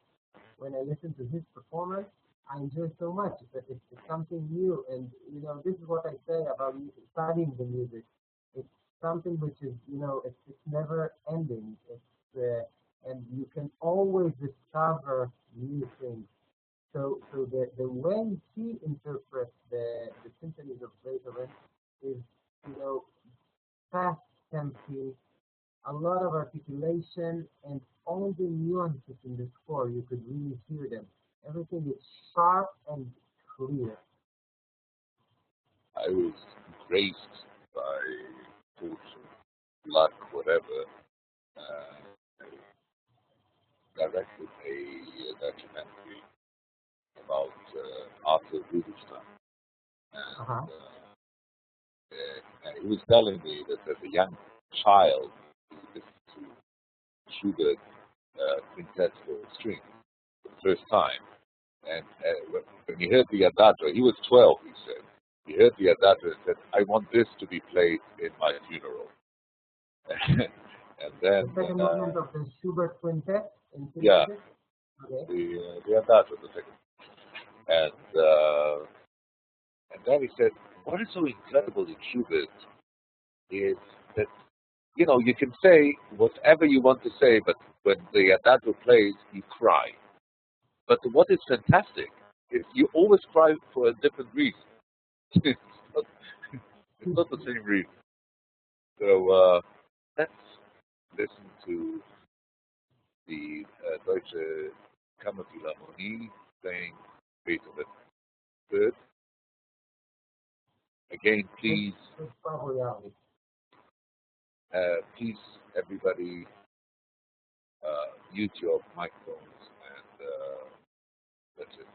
when I listen to his performance, I enjoy so much. It's something new, and this is what I say about studying the music. It's something which is, it's never ending. And you can always discover new things. So the way he interprets the symphonies of Beethoven is, fast tempi, a lot of articulation, and all the nuances in the score, you could really hear them. Everything is sharp and clear. I was graced by fortune, luck, whatever. I directed a documentary about Arthur Rubinstein, and Uh-huh. and he was telling me that as a young child, he listened to Schubert quintet for string for the first time. And when he heard the Adagio, he was 12, he said. He heard the Adagio and said, I want this to be played in my funeral. And then, The second movement of the Schubert Quintet in yeah, synthesis. Okay. the Adagio, the second. And then he said, what is so incredible in Schubert is that, you can say whatever you want to say, but when the Adagio plays, you cry. But what is fantastic is you always cry for a different reason. it's, not, it's not the same reason. So that's listen to the Deutsche Kammerphilharmonie playing Beethoven third. Again, please, It's probably obvious. please, everybody, mute your microphones, and that's it.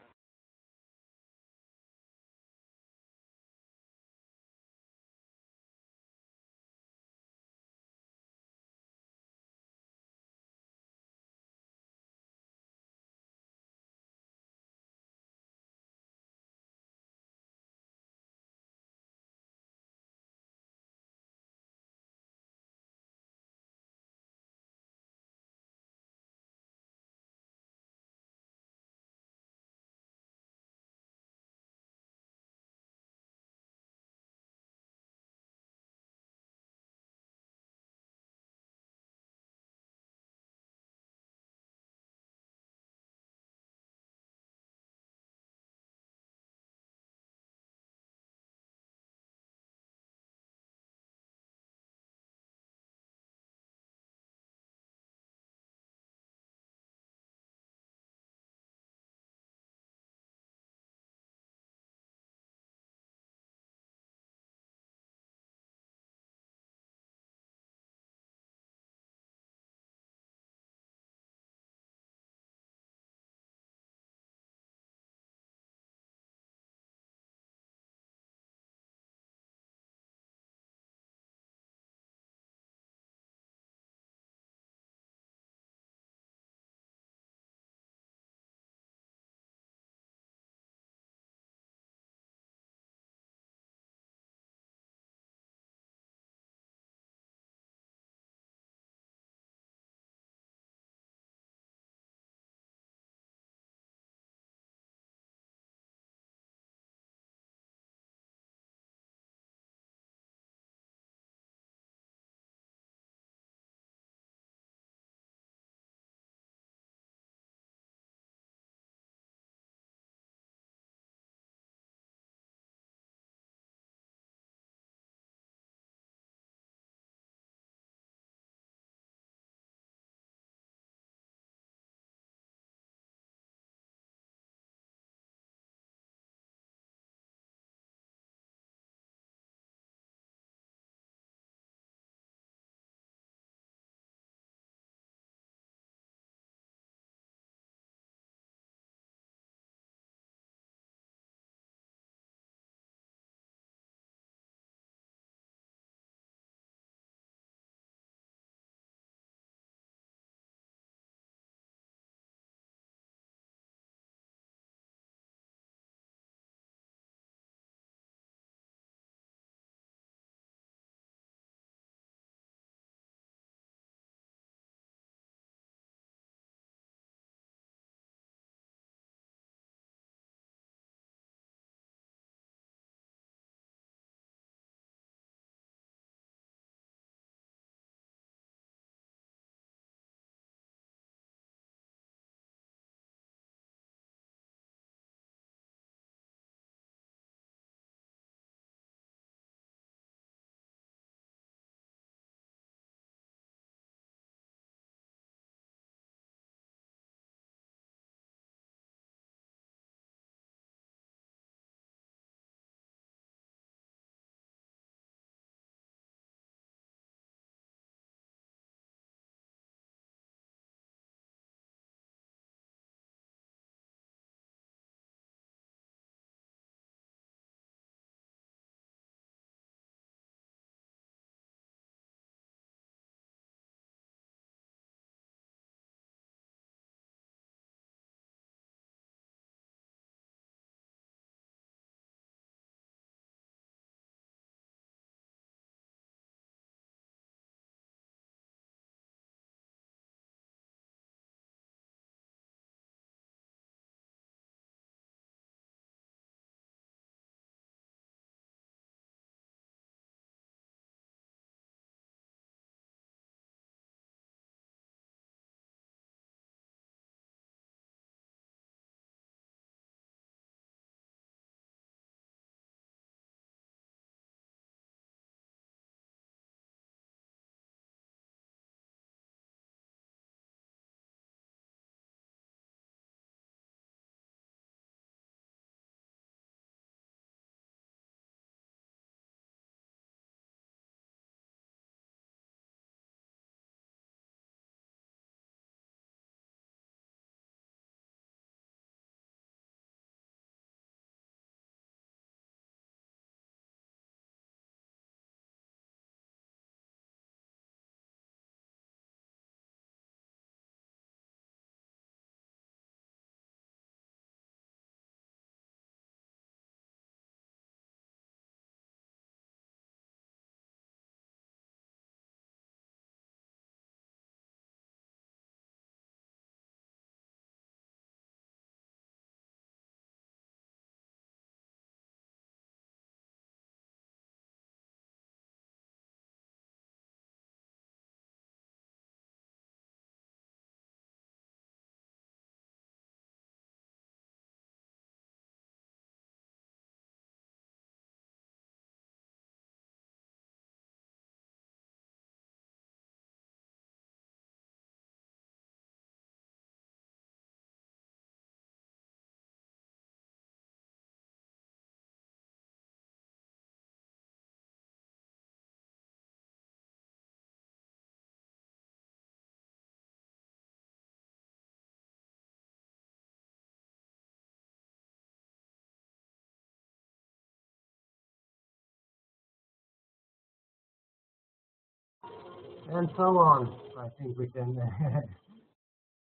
and so on. I think we can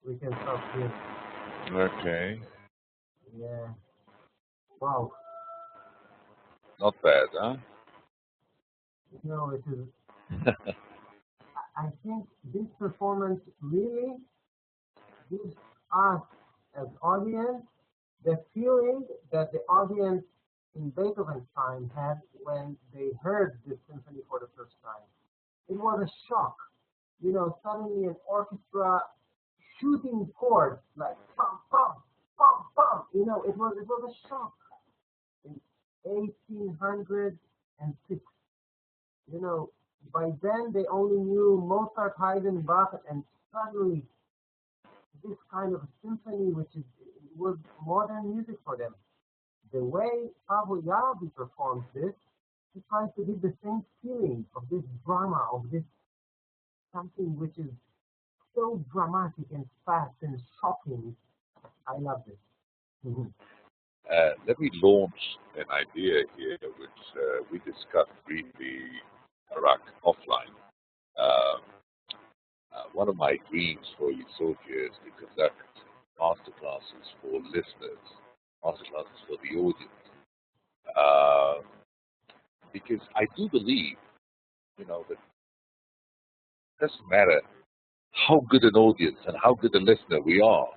we can stop here. Okay. Yeah. Wow. Not bad, huh? It is. I think this performance really gives us as audience the feeling that the audience in Beethoven's time had when they heard this symphony for the first time. It was a shock. Suddenly an orchestra shooting chords like pum pum pum pum. It was a shock in 1806. You know, by then they only knew Mozart, Haydn, Bach, and suddenly this kind of symphony, which was modern music for them. The way Pablo Yarabi performs this, he tries to give the same feeling of this drama, of this something which is so dramatic and fast and shocking. I love this. Mhm. Let me launch an idea here, which we discussed briefly, Barak, offline. Uh, one of my dreams for Utopia is to conduct masterclasses for listeners, masterclasses for the audience, uh, because I do believe, that it doesn't matter how good an audience and how good a listener we are.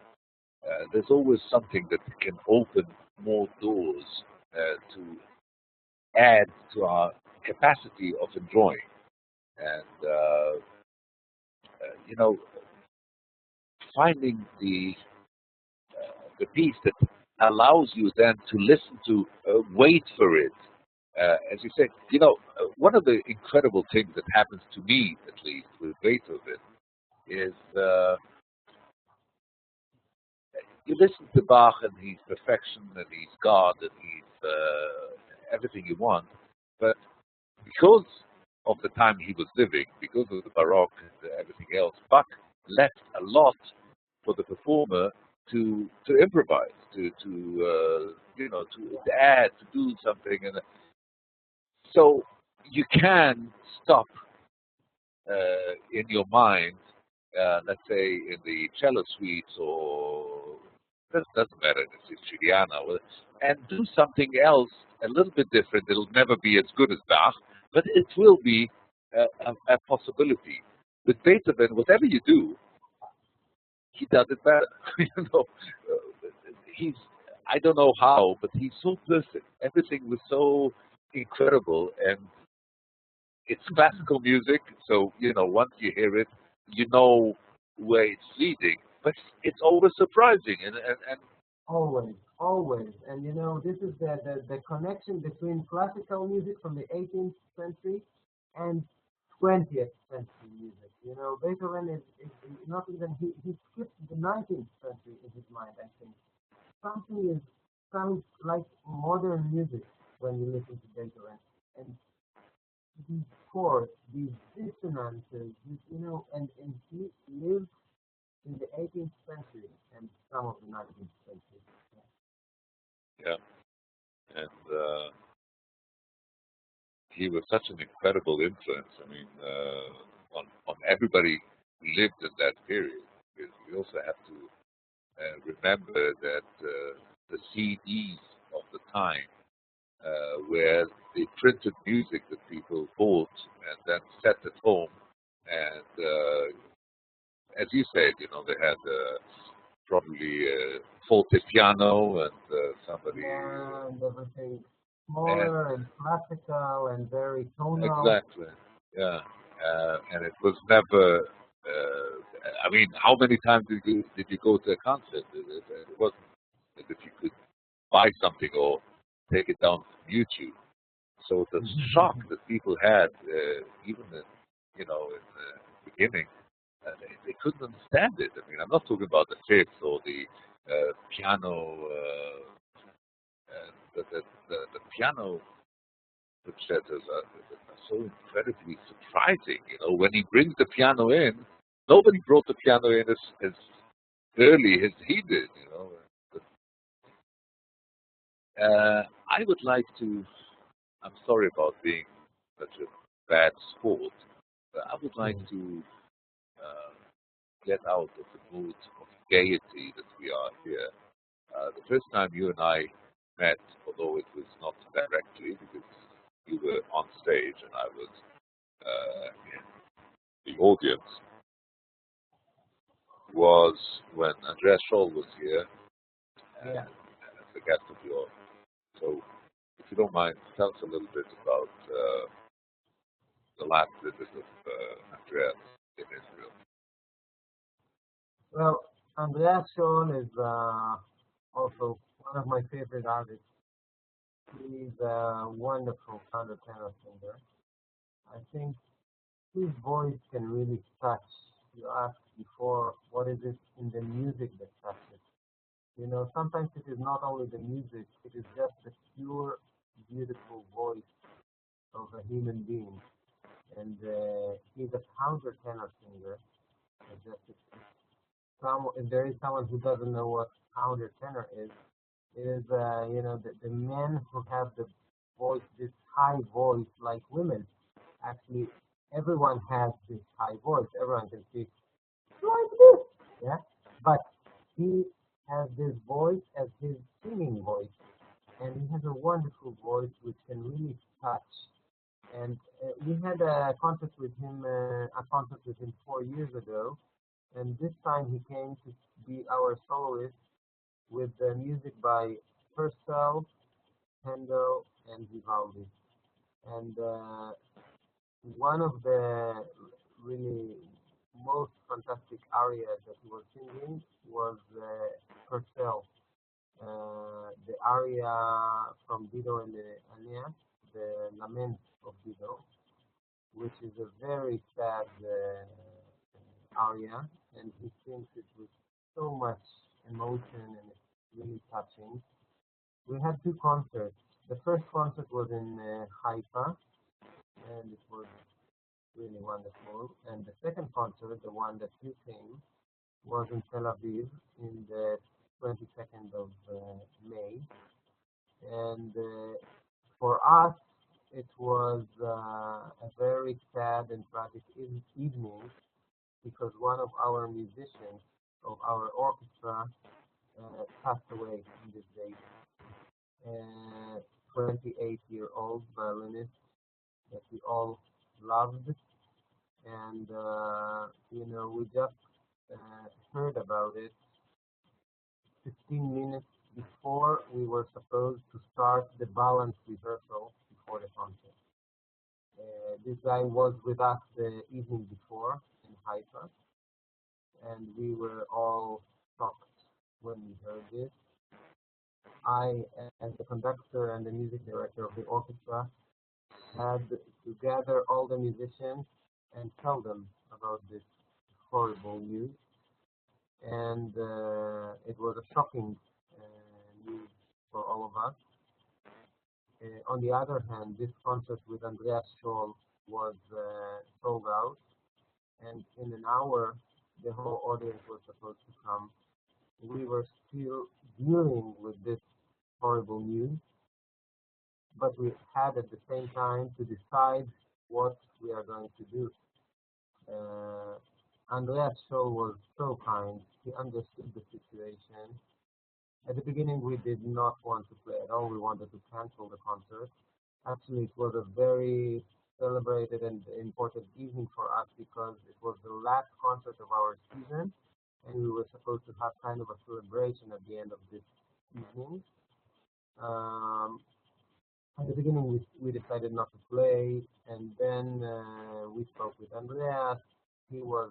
There's always something that can open more doors to add to our capacity of enjoying. And, you know, finding the piece that allows you then to listen to, wait for it. As you say, one of the incredible things that happens to me, at least, with Beethoven is you listen to Bach and he's perfection and he's God and he's everything you want, but because of the time he was living, because of the Baroque and everything else, Bach left a lot for the performer to improvise, to add, to do something, and so you can stop in your mind, let's say in the cello suites or it doesn't matter if it's Siciliana, and do something else a little bit different. It'll never be as good as Bach, but it will be a possibility. With Beethoven, whatever you do, he does it better. He's I don't know how, but he's so perfect. Everything was so incredible, and it's classical music, so once you hear it, you know where it's leading. But it's always surprising, and Always, always. And this is the connection between classical music from the 18th century and 20th century music. Beethoven is not even, he skipped the 19th century in his mind, I think. Something sounds like modern music when you listen to Beethoven. And these chords, these dissonances, and he lived in the 18th century and some of the 19th century. yeah, and he was such an incredible influence. I mean, on everybody who lived in that period. Because we also have to remember that the CDs of the time where they printed music that people bought and then set at home. And as you said, they had probably a fortepiano and somebody. And everything And smaller and classical and very tonal. exactly, yeah. And it was never. I mean, how many times did you go to a concert? It wasn't as if you could buy something or take it down from YouTube. So the shock that people had, even in the beginning, they couldn't understand it. I mean, I'm not talking about the fifth or the piano, the piano concertos are so incredibly surprising. When he brings the piano in, nobody brought the piano in as early as he did. I would like to. I'm sorry about being such a bad sport, But I would like Mm. to uh, get out of the mood of gaiety that we are here. The first time you and I met, although it was not directly because you were on stage and I was in the audience, was when Andreas Scholl was here Yeah. as a guest of yours. So, if you don't mind, tell us a little bit about the last visit of Andreas in Israel. Well, Andreas Scholl is also one of my favorite artists. He's a wonderful countertenor singer. I think his voice can really touch. You asked before, what is it in the music that touches? You know, sometimes it is not only the music, it is just the pure, beautiful voice of a human being. And he's a countertenor singer. Just if there is someone who doesn't know what countertenor is, it is, the men who have the voice, this high voice like women. Actually, everyone has this high voice. Everyone can speak like this, yeah. But he has this voice as his singing voice, and he has a wonderful voice which can really touch. And we had a concert with him 4 years ago, and this time he came to be our soloist with the music by Purcell, Handel, and Vivaldi. And one of the really most fantastic arias that he was singing was Purcell, the aria from Dido and the Aeneas, the Lament of Dido, which is a very sad aria, and he sings it with so much emotion, and it's really touching. We had two concerts. The first concert was in Haifa, and it was really wonderful. And the second concert, the one that you came, was in Tel Aviv in the 22nd of May. And for us, it was a very sad and tragic evening because one of our musicians of our orchestra passed away in this day. 28-year-old violinist that we all loved, and we just heard about it 15 minutes before we were supposed to start the balance rehearsal before the concert. This guy was with us the evening before in Haifa, and we were all shocked when we heard this. I, as the conductor and the music director of the orchestra, had to gather all the musicians and tell them about this horrible news. And it was a shocking news for all of us. On the other hand, this concert with Andreas Scholl was sold out, and in an hour, the whole audience was supposed to come. We were still dealing with this horrible news, but we had at the same time to decide what we are going to do. Uh, Andreas Scholl was so kind. He understood the situation. At the beginning, we did not want to play at all. We wanted to cancel the concert. Actually, it was a very celebrated and important evening for us because it was the last concert of our season, and we were supposed to have kind of a celebration at the end of this evening. Um, at the beginning, we decided not to play, and then we spoke with Andreas. He was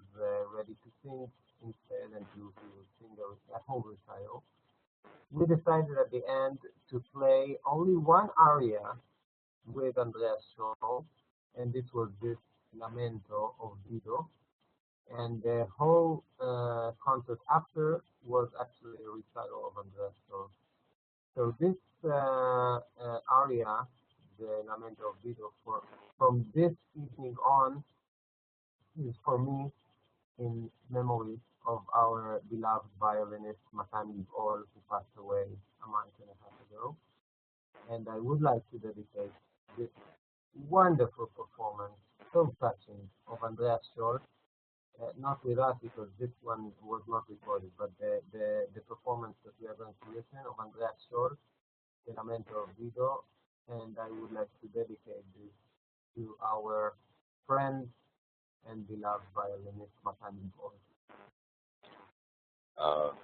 ready to sing instead and to sing a whole recital. We decided at the end to play only one aria with Andreas Scholl, and this was this Lamento of Dido. And the whole concert after was actually a recital of Andreas Scholl. So this aria, the Lamento of Dido, from this evening on, is for me in memory of our beloved violinist Matan Gibol, who passed away a month and a half ago. And I would like to dedicate this wonderful performance film touching of Andreas Scholl, not with us because this one was not recorded, but the performance that we are going to listen of Andreas Scholl, the Lamento of Guido, and I would like to dedicate this to our friend and beloved violinist Matan Gibor.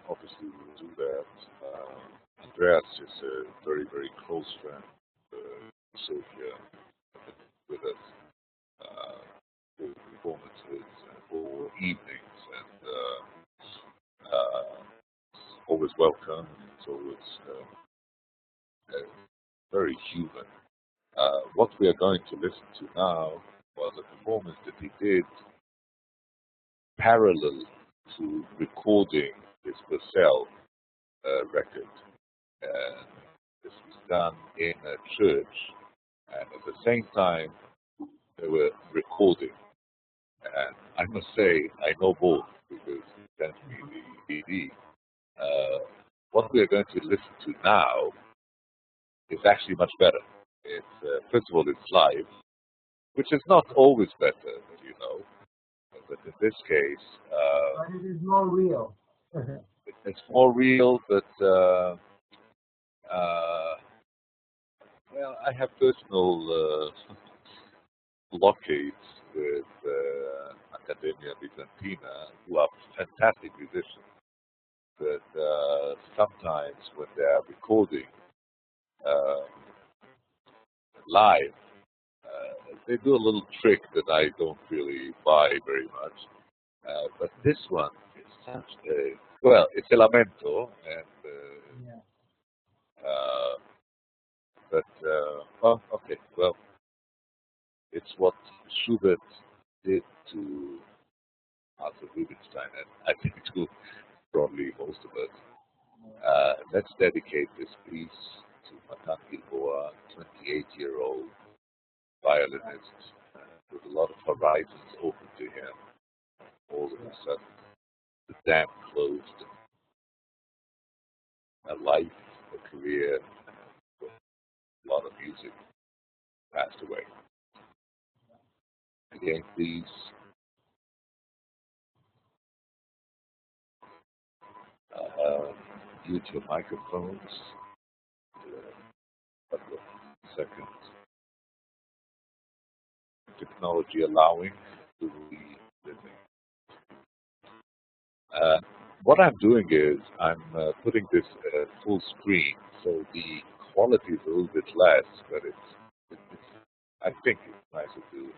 Obviously, we will do that. Andreas is a very, very close friend, Sophia, with us for performances and for evenings, and always welcome. It's always very human. What we are going to listen to now was a performance that he did parallel to recording his Purcell record. And this was done in a church, and at the same time, they were recording. And I must say, I know both because he sent me the CD. What we are going to listen to now is actually much better. It's first of all, it's live, which is not always better, as you know. But in this case, But it is more real. it's more real. But well, I have personal blockades with Academia Bizantina, who are fantastic musicians. But sometimes when they are recording uh, live, they do a little trick that I don't really buy very much. But this one is such a well, it's a lamento, and Yeah. but oh, okay, well, it's what Schubert did to Arthur Rubinstein, and I think to probably most of us. Let's dedicate this piece to Matan Gilboa, 28-year-old violinist, with a lot of horizons open to him. All of a sudden, the dam closed, a life, a career, a lot of music passed away. Again, please mute your microphones a couple of seconds. Technology allowing, to be living. Uh, what I'm doing is I'm putting this full screen, so the quality is a little bit less, but it's I think it's nicer to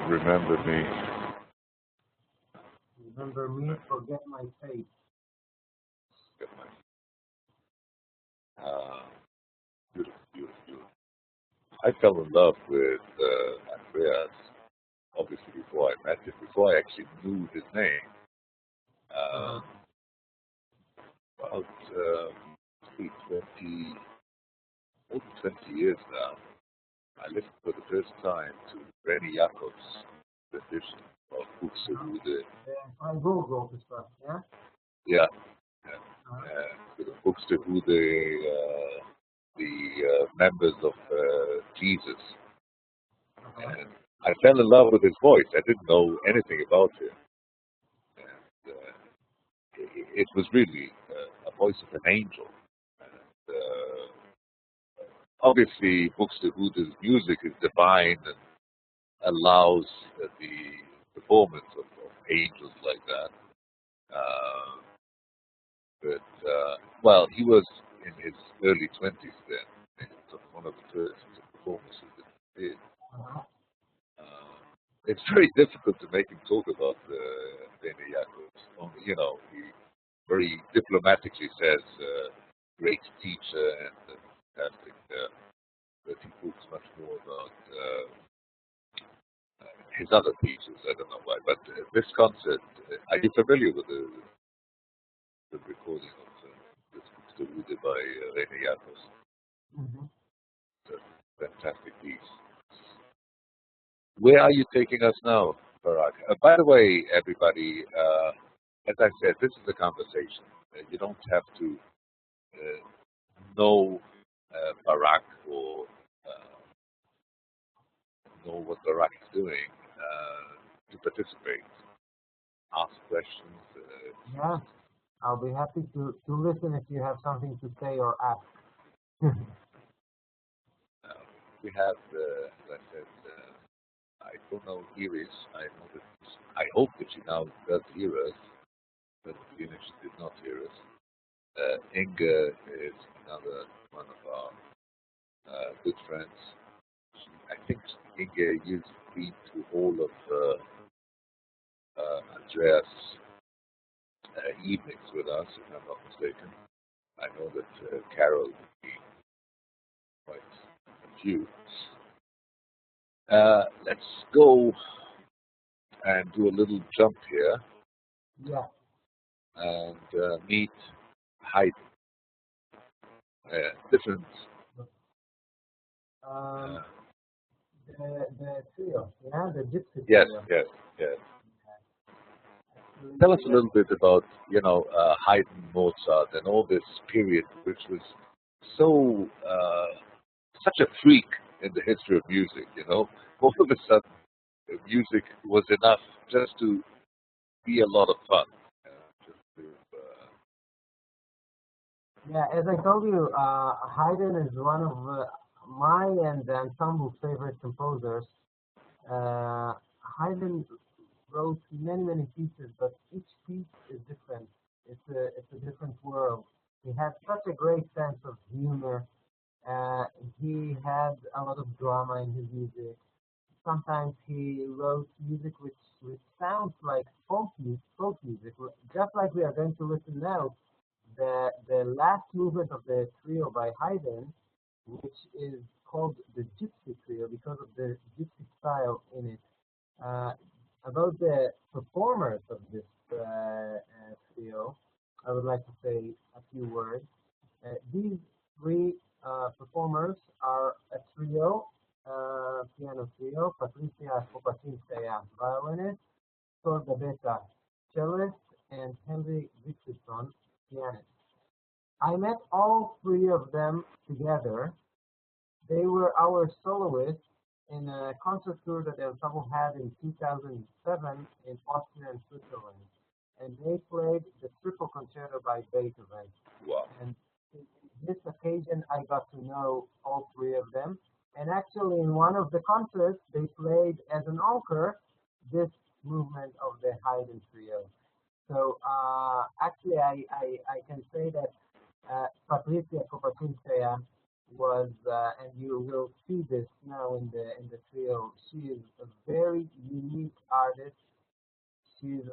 Remember me. Remember me, forget my fate. Uh, beautiful, beautiful, beautiful. I fell in love with Andreas, obviously, before I met him, before I actually knew his name. Uh-huh. About 20, over 20 years now, I listened for the first time to Rennie Jacobs' rendition of Buxtehude. I Google this stuff, yeah? Yeah, yeah. Uh-huh. The Buxtehude, the members of Jesus. Uh-huh. And I fell in love with his voice. I didn't know anything about him. And it was really a voice of an angel. And, obviously, Buxtehude's music is divine and allows the performance of angels like that. Uh, well, he was in his early 20s then. And it was one of the first performances that he did. Uh-huh. It's very difficult to make him talk about Benny Jacobs. You know, he very diplomatically says great teacher and fantastic, but he talks much more about his other teachers. I don't know why, but this concert, are you familiar with the recording of this distributed by René Jacobs? Mm-hmm. It's a fantastic piece. Where are you taking us now, Barak? By the way, everybody, as I said, this is a conversation. You don't have to know Barak or know what Barak is doing to participate, ask questions. Yeah, I'll be happy to listen if you have something to say or ask. We have, as I said, I don't know Iris. I know that I hope that she now does hear us, but even if she did not hear us, Inga is another one of our good friends. I think Inge used to be to all of Andreas' evenings with us, if I'm not mistaken. I know that Carol would be quite a few. Let's go and do a little jump here Yeah. and meet Haydn. Different. Um, Uh, the trio, yeah, the gypsy yes, trio. yes, yes. Actually, Tell us a yeah, little bit about, Haydn, Mozart, and all this period, which was so such a freak in the history of music. All of a sudden, music was enough just to be a lot of fun. Just to, yeah, as I told you, Haydn is one of my and the ensemble's favorite composers. Haydn wrote many pieces, but each piece is different. It's a different world. He had such a great sense of humor. Uh, he had a lot of drama in his music. Sometimes he wrote music which sounds like folk music, just like we are going to listen now. The last movement of the trio by Haydn, which is called the Gypsy Trio because of the gypsy style in it. Uh, about the performers of this trio, I would like to say a few words. These three performers are a trio, piano trio, Patricia Kopatinskaya, violinist, Tor Gabeta, cellist, and Henry Richardson, pianist. I met all three of them together. They were our soloists in a concert tour that the ensemble had in 2007 in Austria and Switzerland. And they played the triple concerto by Beethoven. wow. And in this occasion, I got to know all three of them. And actually, in one of the concerts, they played as an encore this movement of the Haydn Trio. So actually, I can say that Patricia Kopatinskaya and you will see this now in the trio. She is a very unique artist. She's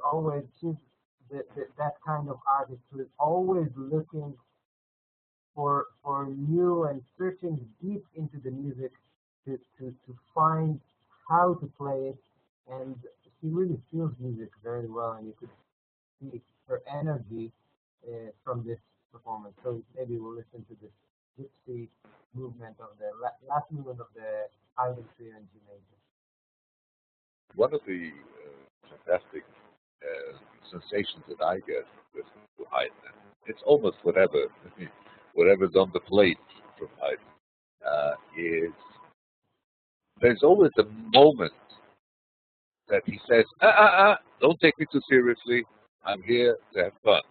that kind of artist who is always looking for new and searching deep into the music to find how to play it. And she really feels music very well, and you could see her energy from this performance. So maybe we'll listen to this gypsy movement of the last movement of the Island Trio in G major. One of the fantastic sensations that I get listening to Haydn, it's almost whatever, whatever's on the plate from Haydn, is there's always a moment that he says, don't take me too seriously. I'm here to have fun.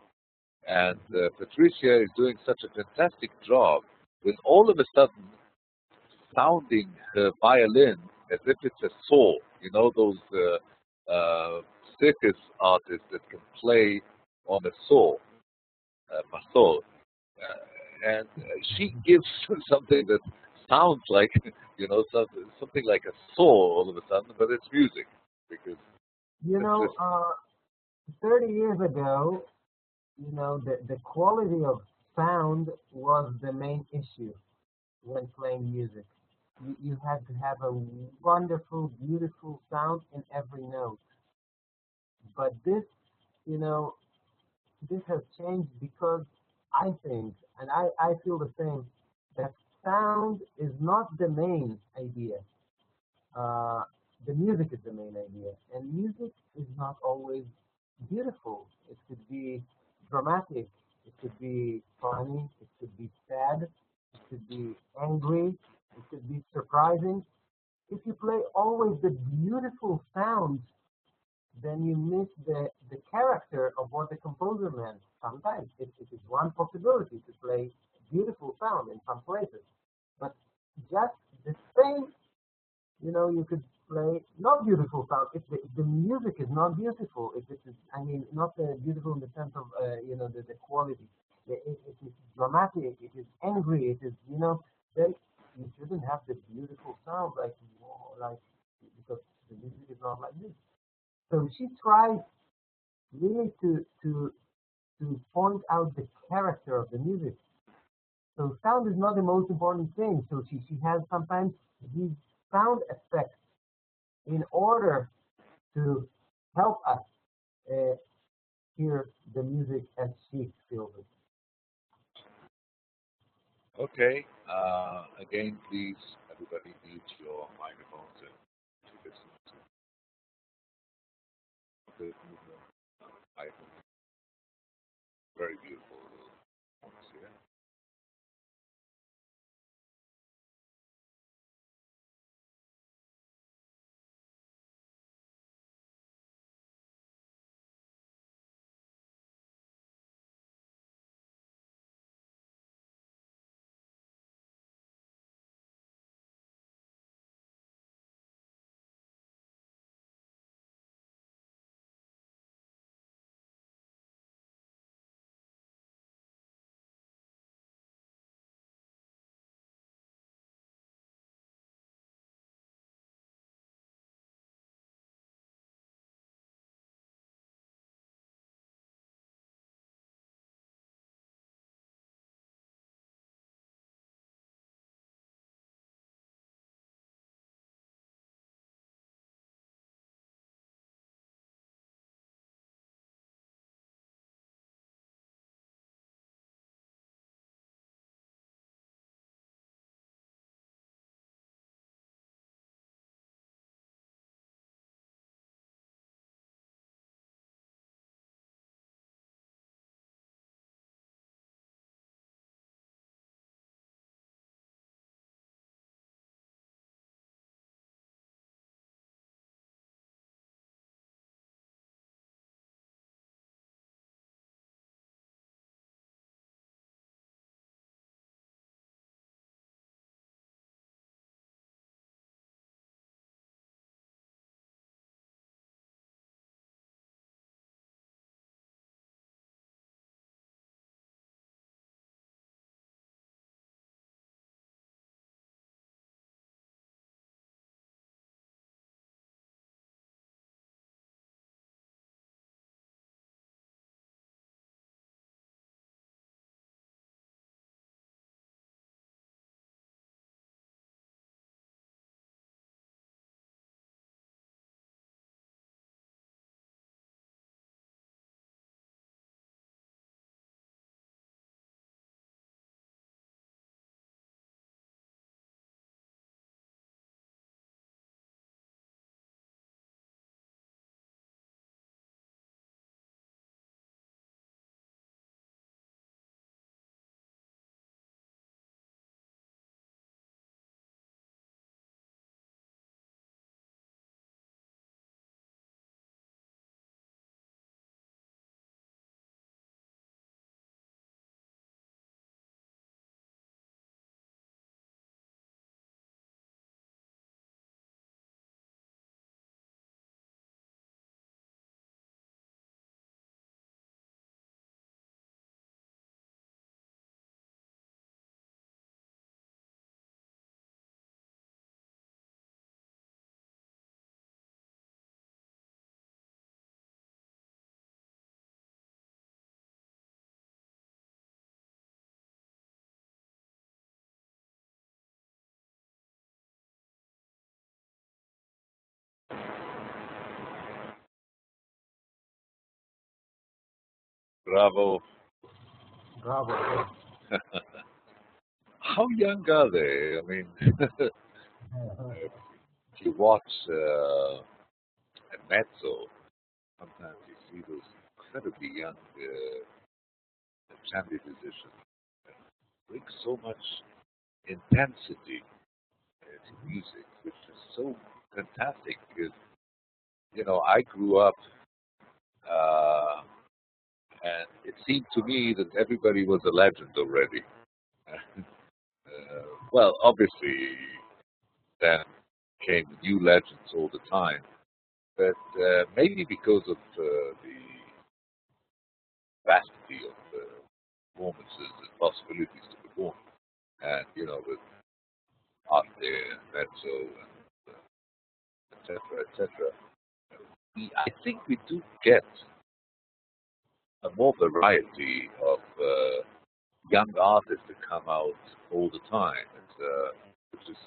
And Patricia is doing such a fantastic job with all of a sudden sounding her violin as if it's a saw. You know, those circus artists that can play on a saw, basol. And she gives something that sounds like, something like a saw all of a sudden, but it's music because You it's know, just 30 years ago, the quality of sound was the main issue when playing music. You had to have a wonderful, beautiful sound in every note. But you know, this has changed because I think, and I feel the same, that sound is not the main idea. Uh, the music is the main idea, and music is not always beautiful. It could be dramatic, it could be funny, it could be sad, it could be angry, it could be surprising. If you play always the beautiful sounds, then you miss the character of what the composer meant. Sometimes it is one possibility to play beautiful sound in some places, but just the same, you could play not beautiful sound if the music is not beautiful. If it is, I mean, not beautiful in the sense of, the quality. It is dramatic, it is angry, it is, then you shouldn't have the beautiful sound like because the music is not like this. So she tries really to point out the character of the music. So sound is not the most important thing. So she has sometimes these sound effects in order to help us uh, hear the music as she feels it. okay. Again, please, everybody mute your microphones and to listen to the movement. I very beautiful performance here. Bravo. Bravo. How young are they? I mean, if you watch a mezzo, sometimes you see those incredibly young champion musicians bring so much intensity to music, which is so fantastic because, I grew up uh, and it seemed to me that everybody was a legend already. Well, obviously, then came new legends all the time, but maybe because of the vastity of performances and possibilities to perform, and with arte and mezzo and etc. etc. I think we do get a more variety of young artists that come out all the time. Which is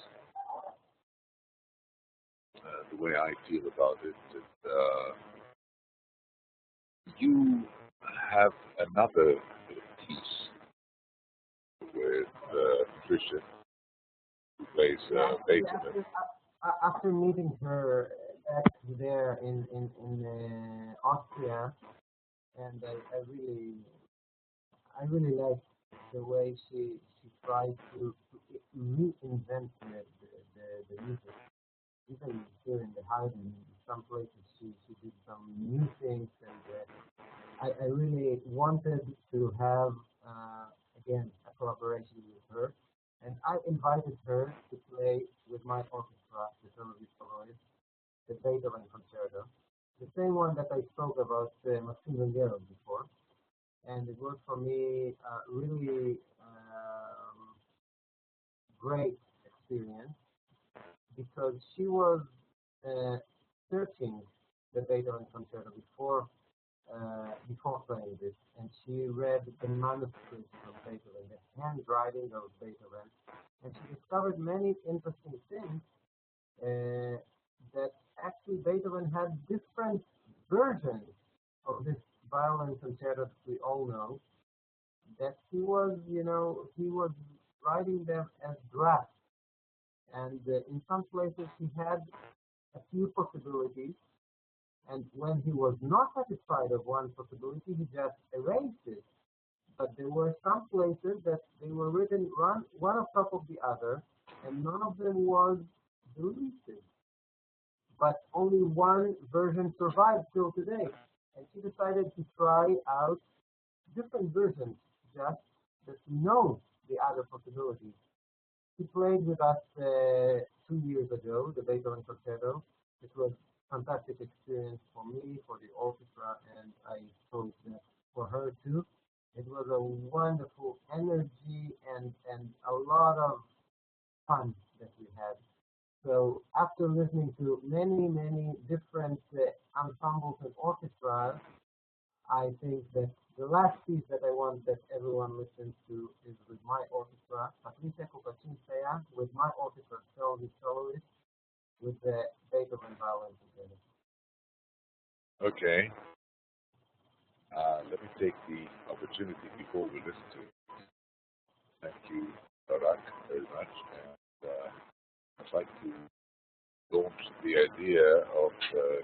the way I feel about it. You have another piece with Patricia, who plays Yeah, actually, Beethoven. after meeting her back there in Austria, and I really like the way she tried to reinvent the music. Even here in the house, in some places, she did some new things, and I really wanted to have again a collaboration with her, and I invited her to play with my orchestra, the Televis Soloist, the Beethoven Concerto, the same one that I spoke about Maxim Vengerov before, and it was for me really great experience because she was uh, searching the Beethoven Concerto before playing this, and she read the manuscripts of Beethoven, the handwriting of Beethoven, and she discovered many interesting things that actually Beethoven had different versions of this violin concerto that we all know. That he was writing them as drafts, and in some places he had a few possibilities, and when he was not satisfied of one possibility, he just erased it. But there were some places that they were written one on top of the other, and none of them was deleted. But only one version survived till today. And she decided to try out different versions, just that we know the other possibilities. He played with us 2 years ago, the Beethoven Concerto. It was a fantastic experience for me, for the orchestra, and I hope that for her too. It was a wonderful energy and a lot of fun that we had. So after listening to many different ensembles and orchestras, I think that the last piece that I want that everyone listens to is with my orchestra, Patricia Kupacinskaya, with my orchestra, the soloist, with the Beethoven violin together. Okay. Let me take the opportunity before we listen to it. Thank you, Barak, very much. And I'd like to launch the idea of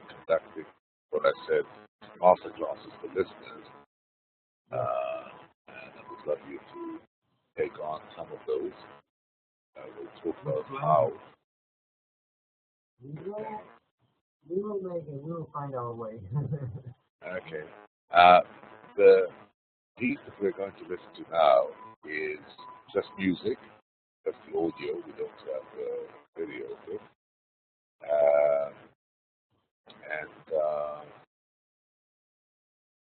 conducting what I said, master classes for listeners. And I would love you to take on some of those. We'll talk about how. We will, we will make it. We will find our way. Okay. The piece that we're going to listen to now is just music, just the audio. We don't have video of it. And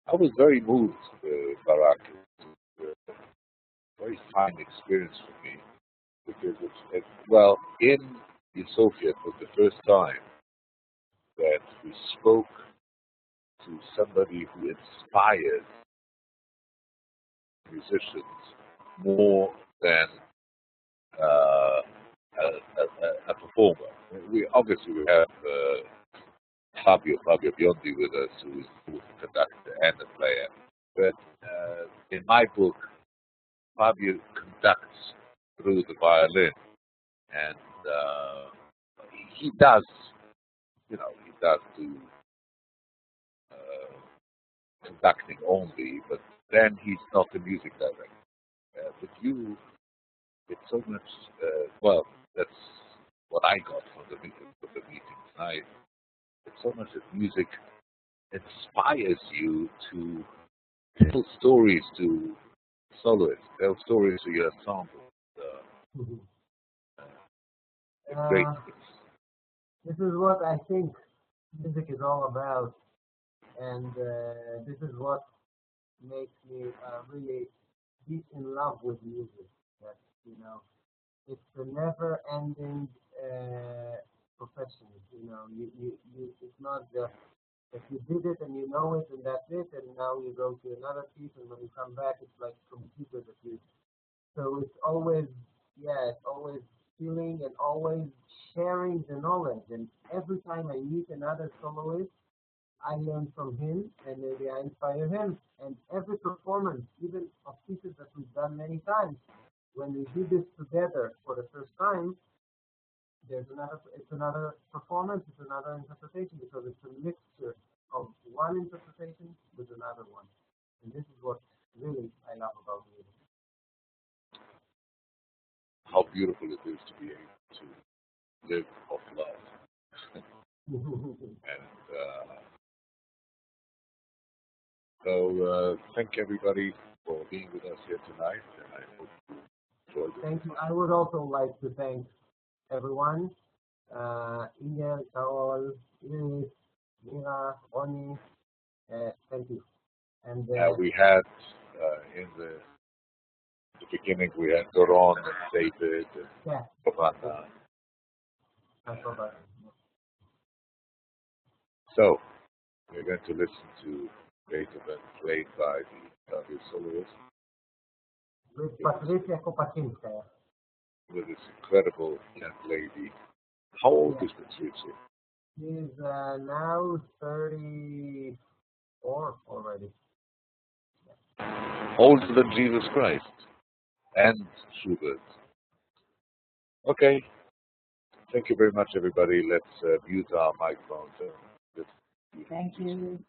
I was very moved, Barak. It's a very fine experience for me because well, in Sofia, it was the first time that we spoke to somebody who inspired musicians more than a performer. We obviously we have Fabio Biondi with us, who is the conductor and the player. But in my book, Fabio conducts through the violin, and he does, he does do conducting only, but then he's not the music director. But you, it's so much, well, that's what I got from the meeting tonight. It's so much that music inspires you to tell stories to soloists, tell stories to your ensemble. Mhm. Uh, it's great. Uh, this is what I think music is all about, and this is what makes me really deep in love with music. That you know, it's a never-ending profession. It's not just that you did it and you know it and that's it, and now you go to another piece, and when you come back, it's like computer that you. So it's always, yeah, it's always feeling and always sharing the knowledge. And every time I meet another soloist, I learn from him, and maybe I inspire him. And every performance, even of pieces that we've done many times, when we do this together for the first time, it's another performance, it's another interpretation because it's a mixture of one interpretation with another one. And this is what really I love about How beautiful it is to be able to live off love. music. And so thank everybody for being with us here tonight, and I hope you enjoyed Thank it. you. I would also like to thank everyone. Inge, Carol, Iris, Mira, Ronnie, thank you. And We had in the beginning, we had Doron and David and yeah, Giovanna. I saw that. So we're going to listen to Beethoven played by the soloist With Patricia Kopachinskaya. with this incredible young lady. How old Yeah. is Patricia? She's now 34 already. Older than Jesus Christ and Schubert. Okay. Thank you very much, everybody. Let's mute our microphones. Thank you.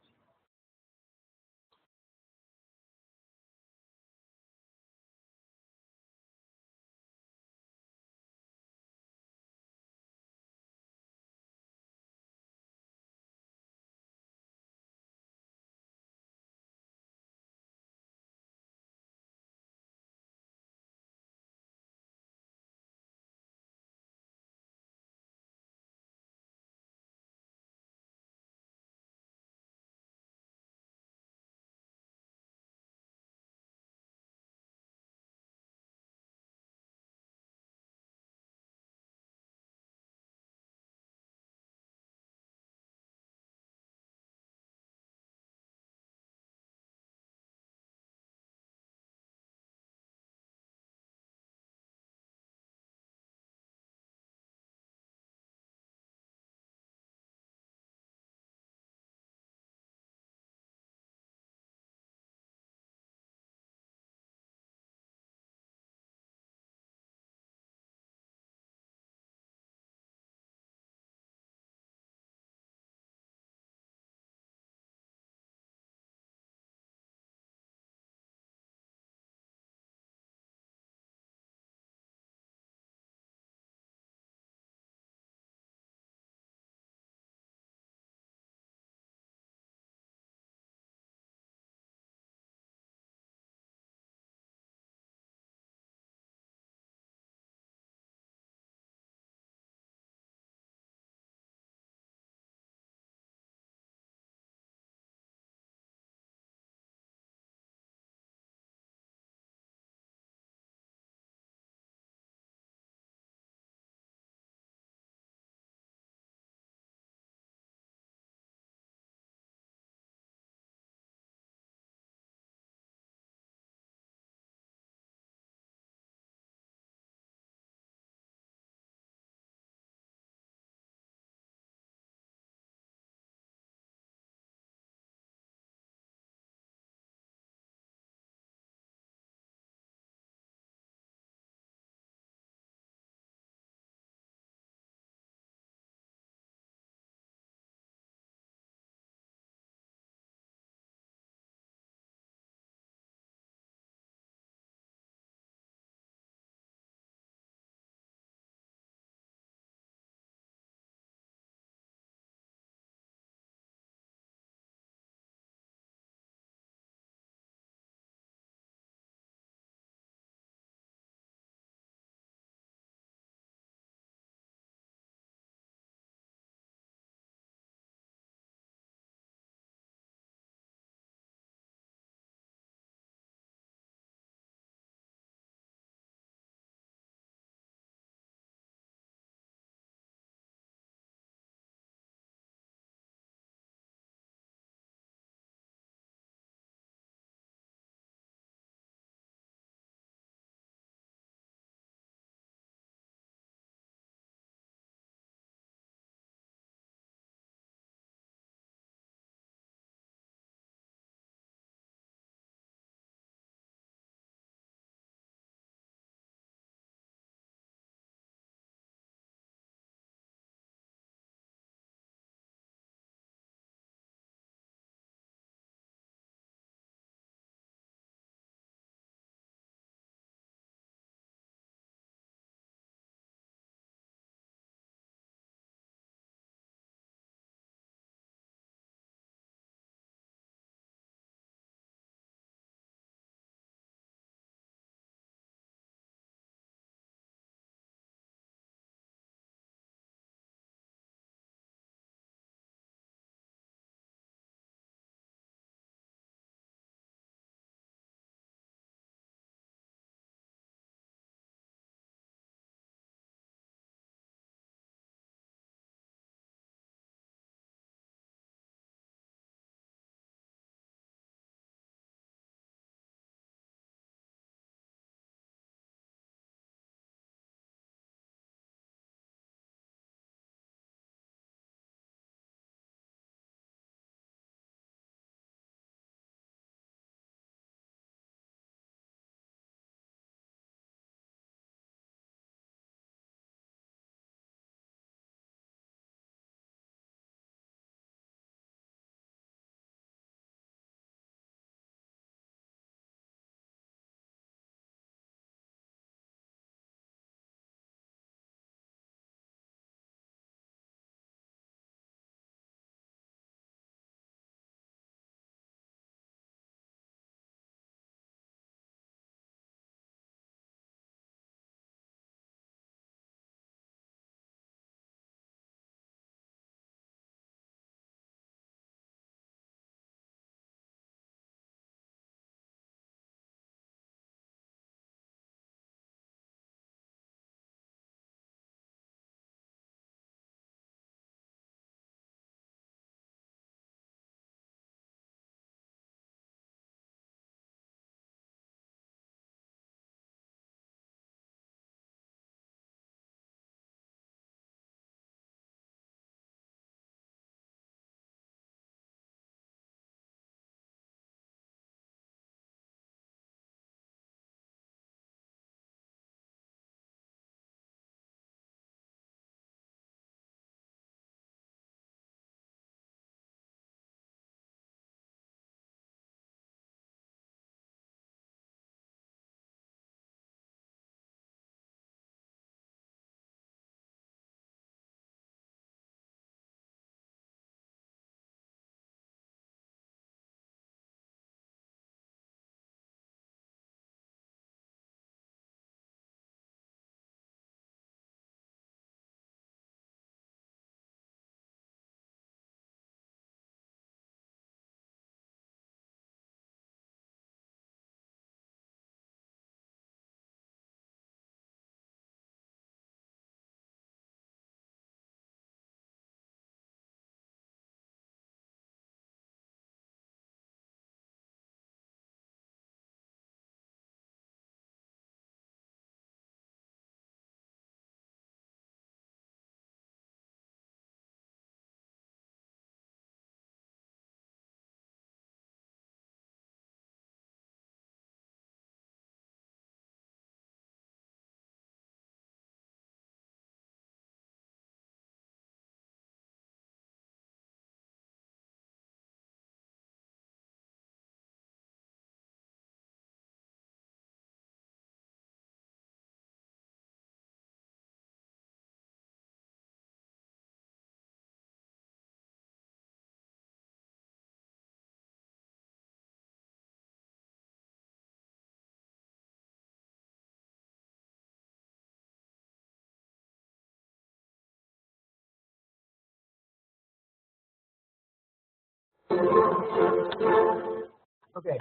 Okay.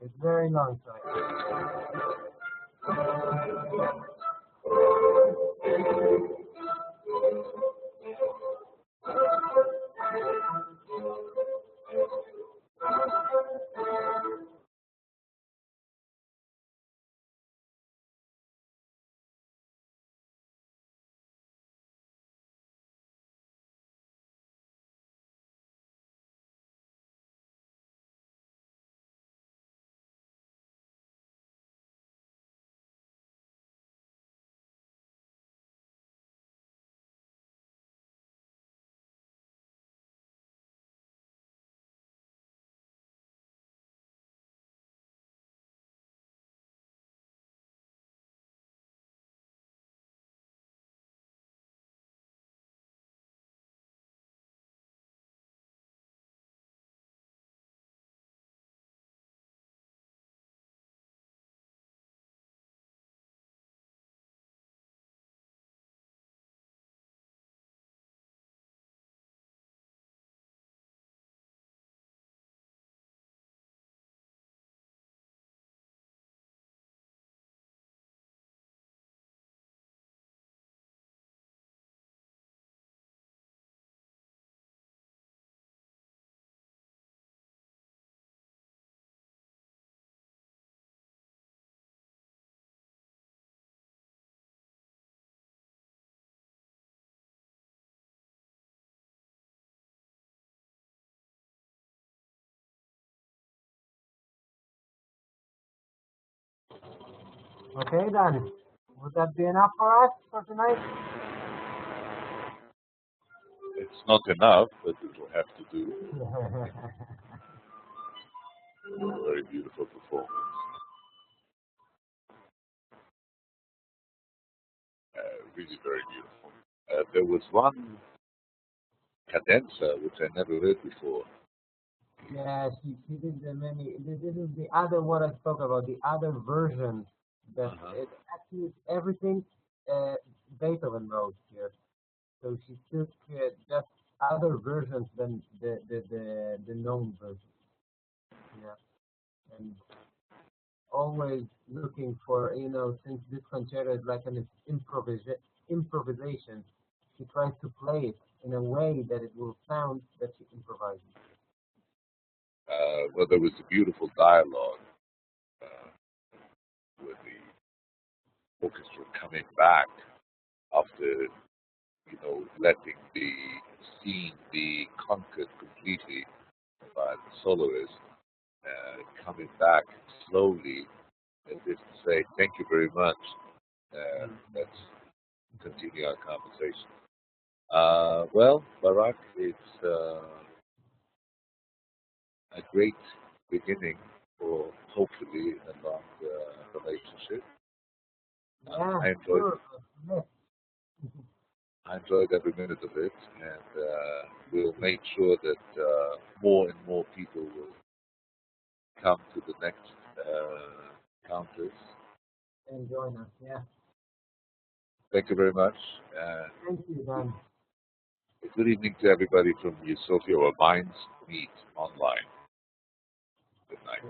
It's very long, so okay then. Would that be enough for us for tonight? It's not enough, but it will have to do. Very beautiful performance. Really very beautiful. There was one cadenza which I never heard before. Yeah, she did the many. This is the other what I spoke about. The other version that it actually is everything Beethoven wrote here. So she took just other versions than the known version. Yeah, and always looking for since this concerto is like an improvisation, she tries to play it in a way that it will sound that she improvises. Well, there was a beautiful dialogue with the orchestra coming back after, letting the scene be conquered completely by the soloist, coming back slowly as if to say, thank you very much. Let's continue our conversation. Well, Barak, it's a great beginning for hopefully a long relationship. Yeah, I enjoyed sure. Yes. I enjoyed every minute of it, and we'll make sure that more and more people will come to the next counters. And join us. Yeah. Thank you very much. Thank you, Dan. Good evening to everybody from Sofia, where minds meet online. Good night.